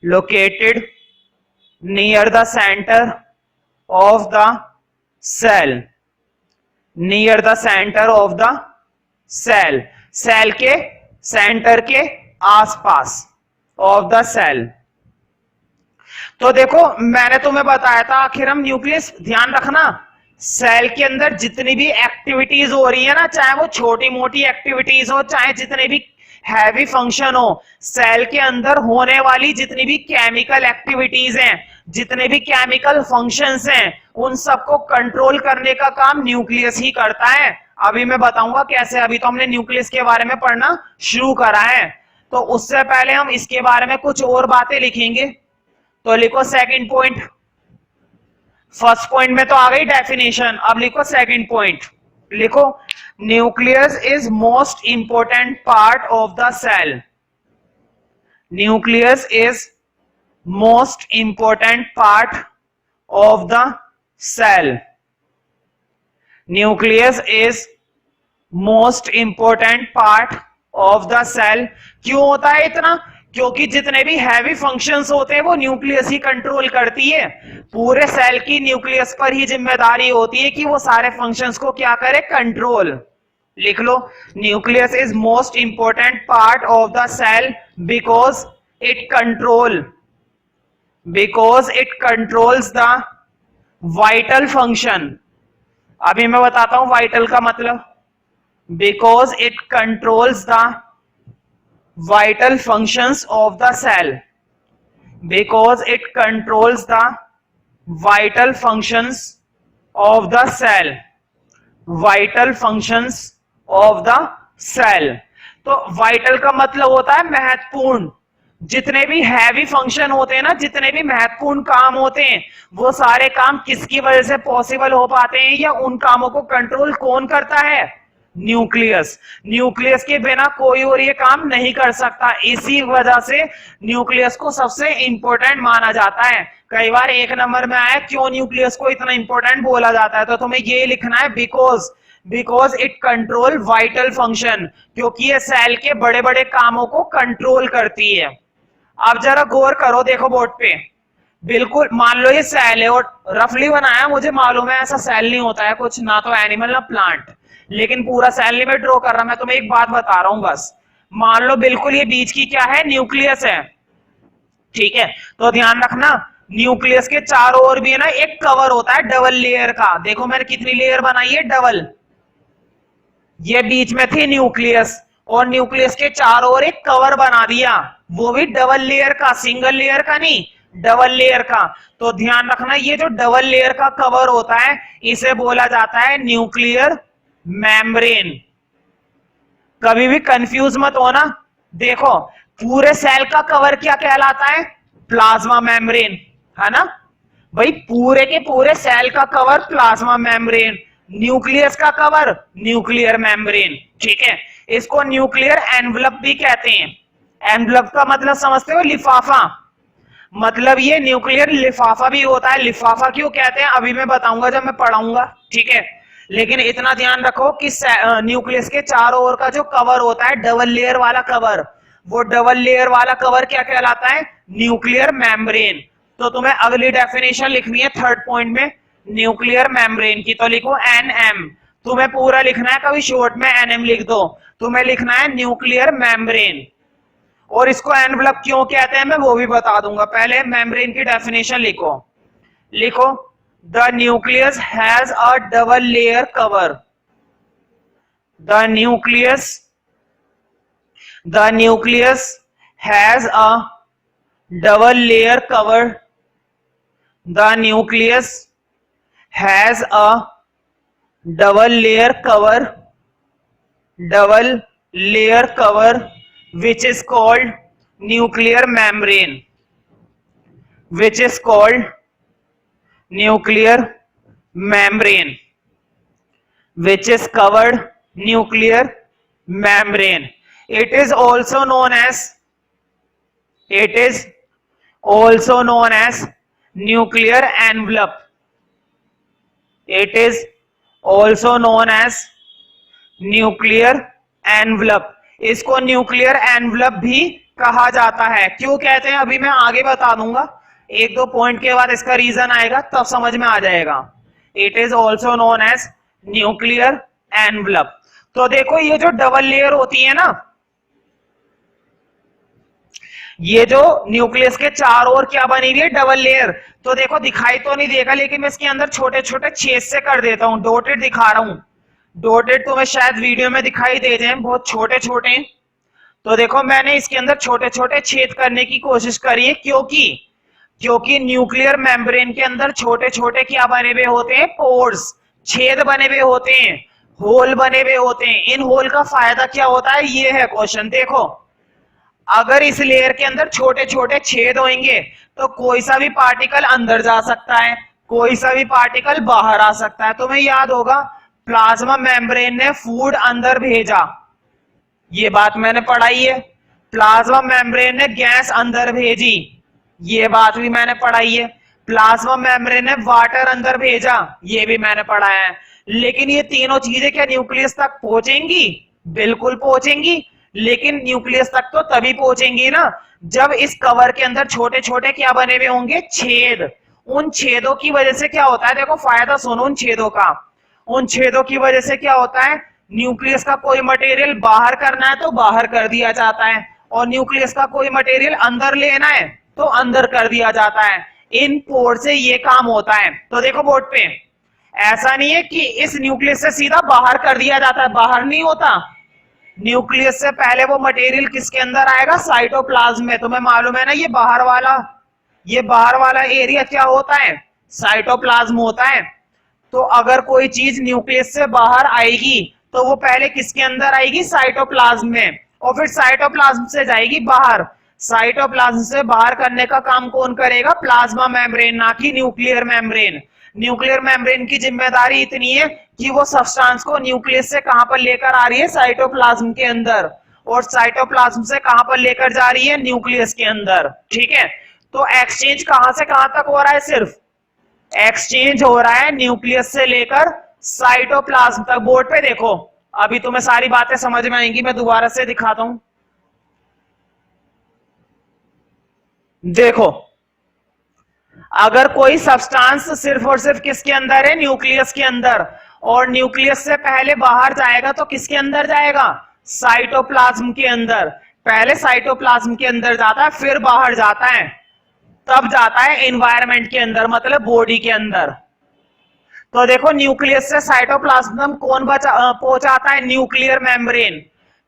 located near the center of the cell, near the center of the cell, cell के centre के आसपास, of the cell। तो देखो मैंने तुम्हें बताया था, आखिर हम न्यूक्लियस, ध्यान रखना सेल के अंदर जितनी भी एक्टिविटीज हो रही है ना, चाहे वो छोटी मोटी एक्टिविटीज हो, चाहे जितने भी हैवी फंक्शन हो, सेल के अंदर होने वाली जितनी भी केमिकल एक्टिविटीज हैं, जितने भी केमिकल फंक्शंस हैं, उन सबको कंट्रोल करने का काम न्यूक्लियस ही करता है। अभी मैं बताऊंगा कैसे, अभी तो हमने न्यूक्लियस के बारे में पढ़ना शुरू करा है, तो उससे पहले हम इसके बारे में कुछ और बातें लिखेंगे। तो लिखो सेकंड पॉइंट, फर्स्ट पॉइंट में तो आ गई डेफिनेशन, अब लिखो सेकंड पॉइंट, लिखो nucleus is most important part of the cell, nucleus is most important part of the cell, nucleus is most important part of the cell. क्यों होता है इतना, क्योंकि जितने भी हैवी फंक्शंस होते हैं वो न्यूक्लियस ही कंट्रोल करती है, पूरे सेल की न्यूक्लियस पर ही जिम्मेदारी होती है कि वो सारे फंक्शंस को क्या करे, कंट्रोल। लिख लो nucleus is most important part of the cell because it controls the vital function. अभी मैं बताता हूं वाइटल का मतलब, because it controls the vital functions of the cell, because it controls the vital functions of the cell, vital functions of the cell। तो vital का मतलब होता है महत्वपूर्ण। जितने भी हैवी फंक्शन होते हैं ना, जितने भी महत्वपूर्ण काम होते हैं, वो सारे काम किसकी वजह से पॉसिबल हो पाते हैं, या उन कामों को कंट्रोल कौन करता है? न्यूक्लियस। न्यूक्लियस के बिना कोई और ये काम नहीं कर सकता। इसी वजह से न्यूक्लियस को सबसे इंपॉर्टेंट माना जाता है। कई बार एक नंबर में आया क्यों न्यूक्लियस को इतना इंपॉर्टेंट बोला जाता है, तो तुम्हें ये लिखना है because it control vital function, क्योंकि ये सेल के बड़े बड़े कामों को कंट्रोल करती है। अब जरा गौर करो, देखो बोर्ड पे, बिल्कुल मान लो ये सेल है और रफली बनाया, मुझे मालूम है ऐसा सेल नहीं होता है कुछ, ना तो एनिमल ना प्लांट, लेकिन पूरा सेल नहीं मैं ड्रॉ कर रहा, मैं तुम्हें एक बात बता रहा हूं बस। मान लो बिल्कुल ये बीच की क्या है? न्यूक्लियस है, ठीक है। तो ध्यान रखना, न्यूक्लियस के चारों ओर भी है ना एक कवर होता है डबल लेयर का। देखो मैंने कितनी लेयर बनाई है? डबल। ये बीच में थी न्यूक्लियस, और न्यूक्लियस के चारों ओर एक कवर बना दिया, वो भी डबल लेयर का, सिंगल लेयर का नहीं, डबल लेयर का। तो ध्यान रखना, ये जो डबल लेयर का कवर होता है इसे बोला जाता है न्यूक्लियर मेम्ब्रेन। कभी भी कंफ्यूज मत होना। देखो पूरे सेल का कवर क्या कहलाता है? प्लाज्मा मेम्ब्रेन, है ना भाई? पूरे के पूरे सेल का कवर प्लाज्मा मेम्ब्रेन, न्यूक्लियस का कवर न्यूक्लियर मेम्ब्रेन, ठीक है। इसको न्यूक्लियर एनवलप भी कहते हैं। एनवलप का मतलब समझते हो? लिफाफा। मतलब ये न्यूक्लियर लिफाफा भी होता है। लिफाफा क्यों कहते हैं अभी मैं बताऊंगा जब मैं पढ़ाऊंगा, ठीक है। लेकिन इतना ध्यान रखो कि न्यूक्लियस के चारों ओर का जो कवर होता है डबल लेयर वाला कवर, वो डबल लेयर वाला कवर क्या कहलाता है? Nuclear membrane. तो तुम्हें अगली डेफिनेशन लिखनी है थर्ड पॉइंट में न्यूक्लियर मेम्ब्रेन की, तो लिखो एनएम। तुम्हें पूरा लिखना है, कभी शॉर्ट में एनएम लिख दो। तुम्हें लिखना है न्यूक्लियर मेम्ब्रेन। और इसको एनवलप क्यों कहते हैं मैं वो भी बता दूंगा। पहले मेम्ब्रेन की डेफिनेशन लिखो। The nucleus has a double layer cover. The nucleus has a double layer cover. The nucleus has a double layer cover which is called nuclear membrane, which is called nuclear membrane, which is covered nuclear membrane. It is also known as nuclear envelope. It is also known as nuclear envelope. इसको nuclear envelope भी कहा जाता है। क्यों कहते हैं अभी मैं आगे बता दूंगा, एक दो पॉइंट के बाद इसका रीजन आएगा तब समझ में आ जाएगा। It is also known as nuclear envelope. तो देखो ये जो डबल लेयर होती है ना, ये जो न्यूक्लियस के चारों ओर क्या बनी हुई है? Double layer. तो देखो दिखाई तो नहीं देगा, लेकिन मैं इसके अंदर छोटे छोटे छेद से कर देता हूं, डॉटेड दिखा रहा हूं। डॉटेड तुम्हें शायद वीडियो में दिखाई दे जाए, बहुत छोटे छोटे। तो देखो मैंने इसके अंदर छोटे छोटे छेद करने की कोशिश करी है, क्योंकि न्यूक्लियर मेम्ब्रेन के अंदर छोटे छोटे क्या बने हुए होते हैं? पोर्स, छेद बने हुए होते हैं, होल बने हुए होते हैं। इन होल का फायदा क्या होता है? ये है क्वेश्चन। देखो अगर इस लेयर के अंदर छोटे छोटे छेद होंगे तो कोई सा भी पार्टिकल अंदर जा सकता है, कोई सा भी पार्टिकल बाहर आ सकता है। तुम्हें याद होगा प्लाज्मा मेम्ब्रेन ने फूड अंदर भेजा, ये बात मैंने पढ़ाई है। प्लाज्मा मेम्ब्रेन ने गैस अंदर भेजी, ये बात भी मैंने पढ़ाई है। प्लाज्मा मेम्ब्रेन ने वाटर अंदर भेजा, ये भी मैंने पढ़ाया है। लेकिन ये तीनों चीजें क्या न्यूक्लियस तक पहुंचेंगी? बिल्कुल पहुंचेंगी, लेकिन न्यूक्लियस तक तो तभी पहुंचेंगी ना जब इस कवर के अंदर छोटे छोटे क्या बने हुए होंगे? छेद। उन छेदों की वजह से क्या होता है? देखो फायदा सुनो उन छेदों का। उन छेदों की वजह से क्या होता है? न्यूक्लियस का कोई मटेरियल बाहर करना है तो बाहर कर दिया जाता है, और न्यूक्लियस का कोई मटेरियल अंदर लेना है तो अंदर कर दिया जाता है। इन पोर से ये काम होता है। तो देखो बोर्ड पे ऐसा नहीं है कि इस न्यूक्लियस से सीधा बाहर कर दिया जाता है, बाहर नहीं होता। न्यूक्लियस से पहले वो मटेरियल किसके अंदर आएगा, साइटोप्लाज्म में। तुम्हें मालूम है ना ये बाहर वाला एरिया क्या होता है, साइटोप्लाज्म होता है। तो अगर कोई चीज न्यूक्लियस से बाहर आएगी तो वो पहले किसके अंदर आएगी, साइटोप्लाज्म में, और फिर साइटोप्लाज्म से जाएगी बाहर। साइटोप्लाज्म से बाहर करने का काम कौन करेगा, प्लाज्मा मेम्ब्रेन, ना कि न्यूक्लियर मेम्ब्रेन। न्यूक्लियर मेम्ब्रेन की जिम्मेदारी इतनी है कि वो सब्सटेंस को न्यूक्लियस से कहां पर लेकर आ रही है, साइटोप्लाज्म के अंदर, और साइटोप्लाज्म से कहां पर लेकर जा रही है, न्यूक्लियस के अंदर। ठीक है, तो एक्सचेंज कहां से कहां तक हो रहा है, सिर्फ एक्सचेंज हो रहा है न्यूक्लियस से लेकर साइटोप्लाज्म तक। बोर्ड पे देखो, अभी तुम्हें सारी बातें समझ में आएंगी, मैं दोबारा से दिखाता हूं। देखो, अगर कोई सब्सटेंस सिर्फ और सिर्फ किसके अंदर है, न्यूक्लियस के अंदर, और न्यूक्लियस से पहले बाहर जाएगा तो किसके अंदर जाएगा, साइटोप्लाज्म के अंदर। पहले साइटोप्लाज्म के अंदर जाता है, फिर बाहर जाता है, तब जाता है एनवायरनमेंट के अंदर, मतलब बॉडी के अंदर। तो देखो, न्यूक्लियस से साइटोप्लाज्म कौन पहुंचाता है, न्यूक्लियर मेम्ब्रेन,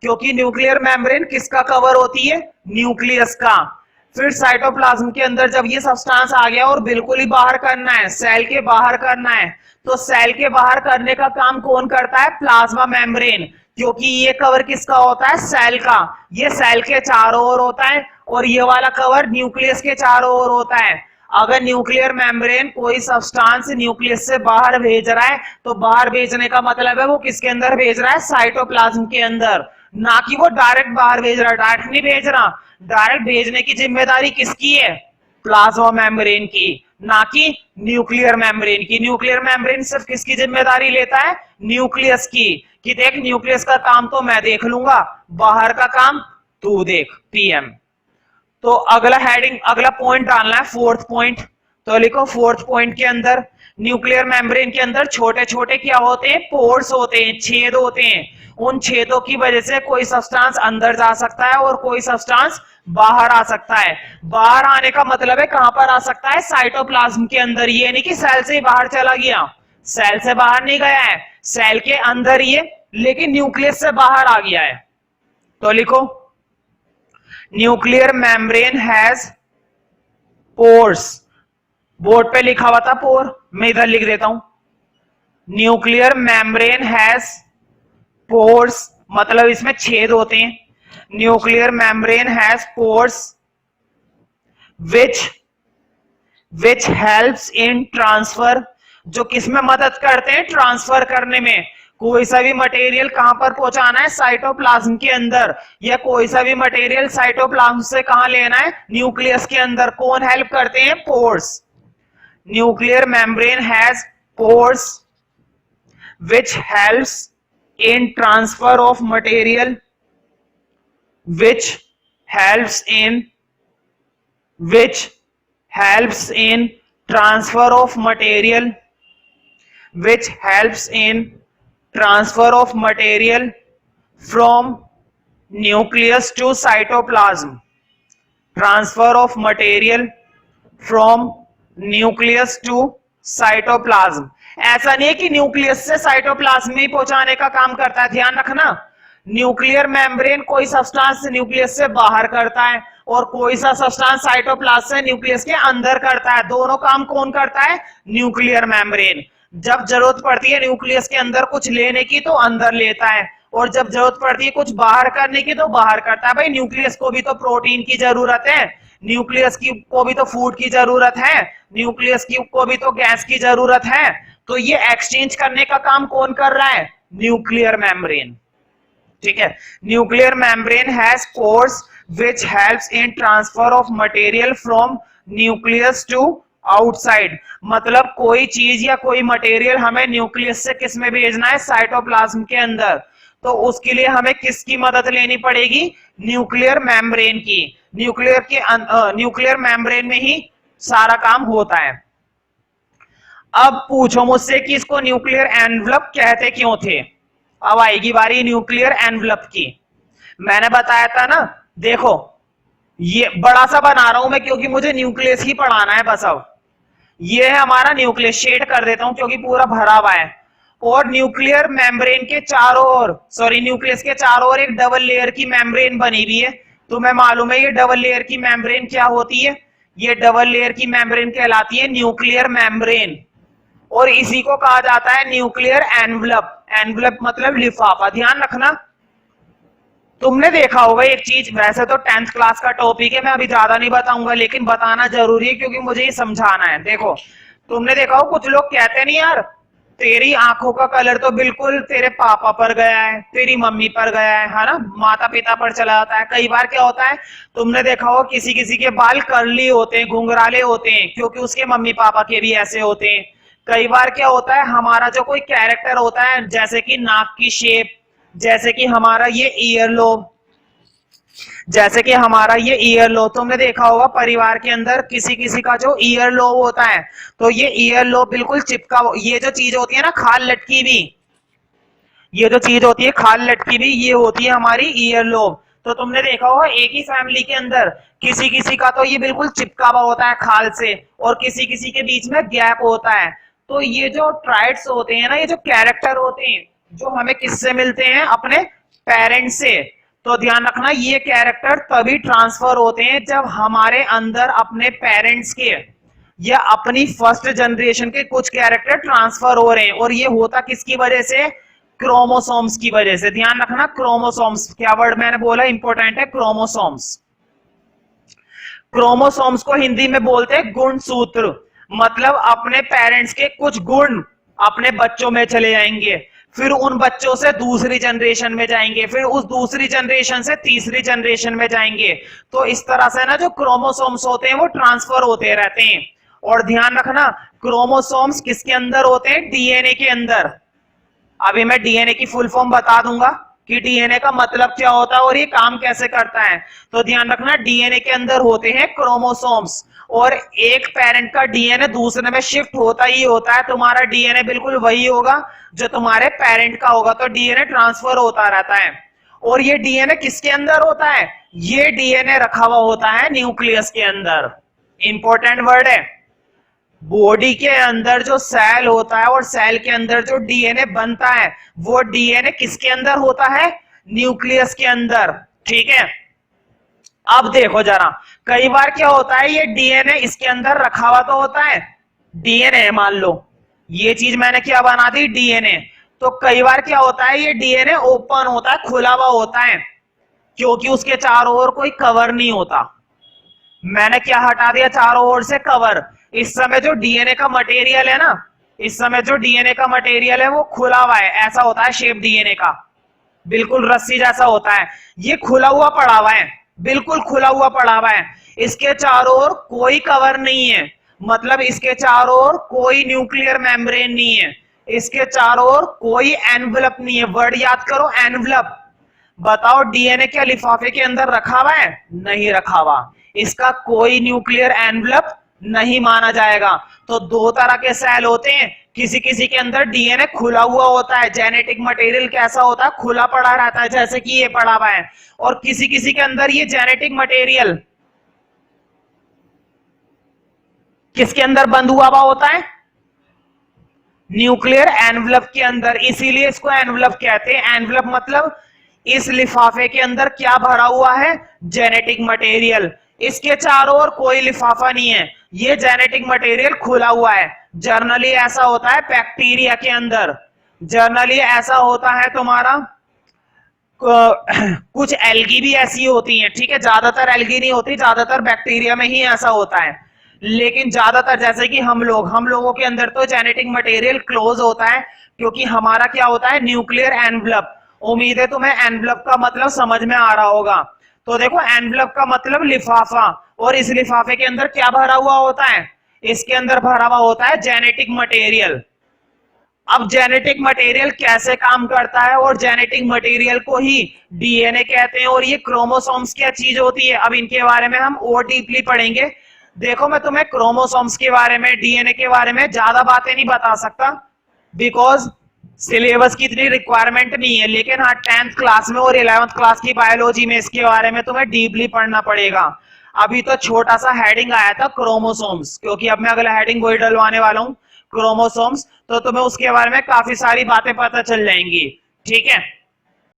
क्योंकि न्यूक्लियर मेम्ब्रेन किसका कवर होती है, न्यूक्लियस का। फिर साइटोप्लाज्म के अंदर जब ये सब्सटेंस आ गया और बिल्कुल ही बाहर करना है, सेल के बाहर करना है, तो सेल के बाहर करने का काम कौन करता है, प्लाज्मा मेम्ब्रेन, क्योंकि ये कवर किसका होता है, सेल का। ये सेल के चारों ओर होता है और ये वाला कवर न्यूक्लियस के चारों ओर होता है। अगर न्यूक्लियर मेम्ब्रेन कोई सब्सटेंस न्यूक्लियस से बाहर भेज रहा है तो बाहर भेजने का मतलब है वो किसके अंदर भेज रहा है, साइटोप्लाज्म के अंदर, ना कि वो डायरेक्ट बाहर भेज रहा है। डायरेक्ट नहीं भेज रहा, डायरेक्ट भेजने की जिम्मेदारी किसकी है, प्लाज्मा मेम्ब्रेन की, ना कि न्यूक्लियर मेम्ब्रेन की। न्यूक्लियर मेम्ब्रेन सिर्फ किसकी जिम्मेदारी लेता है, न्यूक्लियस की, कि देख न्यूक्लियस का काम तो मैं देख लूंगा, बाहर का काम तू देख, पीएम। तो अगला हेडिंग, अगला पॉइंट डालना है, फोर्थ पॉइंट। तो लिखो, फोर्थ पॉइंट के अंदर न्यूक्लियर मेम्ब्रेन के अंदर छोटे छोटे क्या होते हैं, पोर्स होते हैं, छेद होते हैं। उन छेदों की वजह से कोई सब्सटेंस अंदर जा सकता है और कोई सब्सटेंस बाहर आ सकता है। बाहर आने का मतलब है कहां पर आ सकता है, साइटोप्लाज्म के अंदर। ये नहीं कि सेल से बाहर चला गया, सेल से बाहर नहीं गया है, सेल के अंदर ही है, लेकिन न्यूक्लियस से बाहर आ गया है। तो लिखो, nuclear membrane has pores. Board पे लिखा हुआ था पोर, मैं इधर लिख देता हूं, न्यूक्लियर मेम्ब्रेन हैज पोर्स, मतलब इसमें छेद होते हैं। Nuclear membrane has pores which helps in transfer, जो किसमें मदद करते हैं, ट्रांसफर करने में। कोई सा भी मटेरियल कहां पर पहुंचाना है, साइटोप्लाज्म के अंदर, या कोई सा भी मटेरियल साइटोप्लाज्म से कहां लेना है, न्यूक्लियस के अंदर। कौन हेल्प करते हैं, pores. Nuclear membrane has pores which helps in transfer of material, which helps in transfer of material, which helps in transfer of material from nucleus to cytoplasm, transfer of material from nucleus to cytoplasm। ऐसा नहीं है कि nucleus से cytoplasm में पहुंचाने का काम करता है, ध्यान रखना। न्यूक्लियर मेम्ब्रेन कोई सब्सटेंस न्यूक्लियस से बाहर करता है और कोई सा सब्सटेंस साइटोप्लाज्म से न्यूक्लियस के अंदर करता है। दोनों काम कौन करता है, न्यूक्लियर मेम्ब्रेन। जब जरूरत पड़ती है न्यूक्लियस के अंदर कुछ लेने की तो अंदर लेता है, और जब जरूरत पड़ती है कुछ बाहर करने की तो बाहर करता है। भाई न्यूक्लियस को भी तो प्रोटीन की जरूरत है, न्यूक्लियस को भी तो फूड की जरूरत है, न्यूक्लियस को भी तो गैस की जरूरत है। तो ये एक्सचेंज करने का काम कौन कर रहा है, न्यूक्लियर मेम्ब्रेन। ठीक है, nuclear membrane has pores which helps in transfer of material from nucleus to outside. मतलब कोई चीज या कोई मटेरियल हमें न्यूक्लियस से किस में भेजना है, साइटोप्लाज्म के अंदर। तो उसके लिए हमें किसकी मदद लेनी पड़ेगी, न्यूक्लियर मेम्ब्रेन की। न्यूक्लियर मेम्ब्रेन में ही सारा काम होता है। अब पूछो मुझसे कि इसको न्यूक्लियर एनवलप कहते क्यों थे। अब आएगी बारी न्यूक्लियर एनवलप की। मैंने बताया था ना, देखो ये बड़ा सा बना रहा हूं मैं क्योंकि मुझे न्यूक्लियस ही पढ़ाना है बस। अब ये है हमारा न्यूक्लियस, शेड कर देता हूं क्योंकि पूरा भरा हुआ है। और न्यूक्लियर मेम्ब्रेन के चारों ओर, सॉरी न्यूक्लियस के चारों ओर एक डबल लेयर की मेम्ब्रेन बनी हुई है। तुम्हें मालूम है ये डबल लेयर की मेम्ब्रेन क्या होती है? ये डबल लेयर की मेम्ब्रेन कहलाती है न्यूक्लियर मेम्ब्रेन, और इसी को कहा जाता है न्यूक्लियर एनवलप। एनवलप मतलब लिफाफा। ध्यान रखना, तुमने देखा होगा एक चीज, वैसे तो 10th क्लास का टॉपिक है, मैं अभी ज्यादा नहीं बताऊंगा, लेकिन बताना जरूरी है क्योंकि मुझे ये समझाना है। देखो, तुमने देखा हो कुछ लोग कहते नहीं यार तेरी आंखों का कलर तो बिल्कुल तेरे पापा पर गया है, तेरी मम्मी पर गया है ना, माता पिता पर चला जाता है। कई बार क्या होता है, तुमने देखा हो किसी किसी के बाल कर्ली होते हैं, घुंघराले होते हैं, क्योंकि उसके मम्मी पापा के भी ऐसे होते हैं। कई बार क्या होता है, हमारा जो कोई कैरेक्टर होता है, जैसे कि नाक की शेप, जैसे कि हमारा ये ईयर लोब, जैसे कि हमारा ये ईयर लोब, तुमने देखा होगा परिवार के अंदर किसी किसी का जो ईयर लोब होता है, तो ये ईयर लोब बिल्कुल चिपका, ये जो चीज होती है ना खाल लटकी भी, ये जो चीज होती है खाल लटकी भी, ये होती है हमारी ईयर लोब। तो तुमने देखा होगा एक ही फैमिली के अंदर किसी किसी का तो ये बिल्कुल चिपका हुआ होता है खाल से, और किसी किसी के बीच में गैप होता है। तो ये जो ट्राइड्स होते हैं ना, ये जो कैरेक्टर होते हैं, जो हमें किससे मिलते हैं? अपने पेरेंट्स से। तो ध्यान रखना, ये कैरेक्टर तभी ट्रांसफर होते हैं जब हमारे अंदर अपने पेरेंट्स के या अपनी फर्स्ट जनरेशन के कुछ कैरेक्टर ट्रांसफर हो रहे हैं। और ये होता किसकी वजह से? क्रोमोसोम्स की वजह से। ध्यान रखना, क्रोमोसोम्स, क्या वर्ड मैंने बोला इंपॉर्टेंट है, क्रोमोसोम्स। क्रोमोसोम्स को हिंदी में बोलते हैं गुणसूत्र, मतलब अपने पेरेंट्स के कुछ गुण अपने बच्चों में चले जाएंगे, फिर उन बच्चों से दूसरी जनरेशन में जाएंगे, फिर उस दूसरी जनरेशन से तीसरी जनरेशन में जाएंगे। तो इस तरह से ना जो क्रोमोसोम्स होते हैं वो ट्रांसफर होते रहते हैं। और ध्यान रखना, क्रोमोसोम्स किसके अंदर होते हैं? डीएनए के अंदर। अभी मैं डीएनए की फुल फॉर्म बता दूंगा कि डीएनए का मतलब क्या होता है और ये काम कैसे करता है। तो ध्यान रखना, डीएनए के अंदर होते हैं क्रोमोसोम्स, और एक पेरेंट का डीएनए दूसरे में शिफ्ट होता ही होता है। तुम्हारा डीएनए बिल्कुल वही होगा जो तुम्हारे पेरेंट का होगा, तो डीएनए ट्रांसफर होता रहता है। और ये डीएनए किसके अंदर होता है? ये डीएनए रखा हुआ होता है न्यूक्लियस के अंदर। इंपॉर्टेंट वर्ड है। बॉडी के अंदर जो सेल होता है और सेल के अंदर जो डीएनए बनता है, वो डीएनए किसके अंदर होता है? न्यूक्लियस के अंदर। ठीक है, अब देखो जरा, कई बार क्या होता है, ये डीएनए इसके अंदर रखा हुआ तो होता है, डीएनए मान लो ये चीज मैंने क्या बना दी, डीएनए। तो कई बार क्या होता है, ये डीएनए ओपन होता है, खुला हुआ होता है, क्योंकि उसके चारों ओर कोई कवर नहीं होता। मैंने क्या हटा दिया? चारों ओर से कवर। इस समय जो डीएनए का मटेरियल है ना, इस समय जो डीएनए का मटेरियल है वो खुला हुआ है, ऐसा होता है शेप डीएनए का, बिल्कुल रस्सी जैसा होता है। ये खुला हुआ पड़ा हुआ है, बिल्कुल खुला हुआ पड़ा हुआ है, इसके चारों ओर कोई कवर नहीं है, मतलब इसके चारों ओर कोई न्यूक्लियर मेम्ब्रेन नहीं है, इसके चारों ओर कोई एनवलप नहीं है। वर्ड याद करो, एनवलप। बताओ डीएनए क्या लिफाफे के अंदर रखा हुआ है? नहीं रखा हुआ, इसका कोई न्यूक्लियर एनवलप नहीं माना जाएगा। तो दो तरह के सेल होते हैं, किसी किसी के अंदर डीएनए खुला हुआ होता है, जेनेटिक मटेरियल कैसा होता है? खुला पड़ा रहता है, जैसे कि ये पड़ा हुआ है। और किसी किसी के अंदर ये जेनेटिक मटेरियल किसके अंदर बंद हुआ होता है? न्यूक्लियर एनवलप के अंदर, इसीलिए इसको एनवलप कहते हैं। एनवलप मतलब इस लिफाफे के अंदर क्या भरा हुआ है? Genetic material. इसके चारों ओर कोई लिफाफा नहीं है, ये जेनेटिक मटेरियल खुला हुआ है। जर्नली ऐसा होता है बैक्टीरिया के अंदर, जर्नली ऐसा होता है तुम्हारा, कुछ एल्गी भी ऐसी होती हैं, ठीक है, ज्यादातर एल्गी नहीं होती, ज्यादातर बैक्टीरिया में ही ऐसा होता है। लेकिन ज्यादातर जैसे कि हम लोगों के अंदर तो जेनेटिक मटेरियल क्लोज होता है, क्योंकि हमारा क्या होता है? Nuclear envelope. उम्मीद है तुम्हें एनवलप का मतलब समझ में आ रहा होगा। तो देखो, एनवलप का मतलब लिफाफा, और इस लिफाफे के अंदर क्या भरा हुआ होता है? इसके अंदर भरा हुआ होता है जेनेटिक मटेरियल। अब जेनेटिक मटेरियल कैसे काम करता है, और जेनेटिक मटेरियल को ही डीएनए कहते हैं, और ये क्रोमोसोम्स क्या चीज होती है, अब इनके बारे में हम और डीपली पढ़ेंगे। देखो, मैं तुम्हें क्रोमोसोम्स के बारे में, डीएनए के बारे में ज्यादा बातें नहीं बता सकता, बिकॉज सिलेबस की इतनी रिक्वायरमेंट नहीं है। लेकिन हाँ, 10th क्लास में और 11th क्लास की बायोलॉजी में इसके बारे में तुम्हें डीपली पढ़ना पड़ेगा। अभी तो छोटा सा हेडिंग आया था क्रोमोसोम्स, क्योंकि अब मैं अगला हेडिंग वही डलवाने वाला हूं क्रोमोसोम्स, तो तुम्हें उसके बारे में काफी सारी बातें पता चल जाएंगी। ठीक है,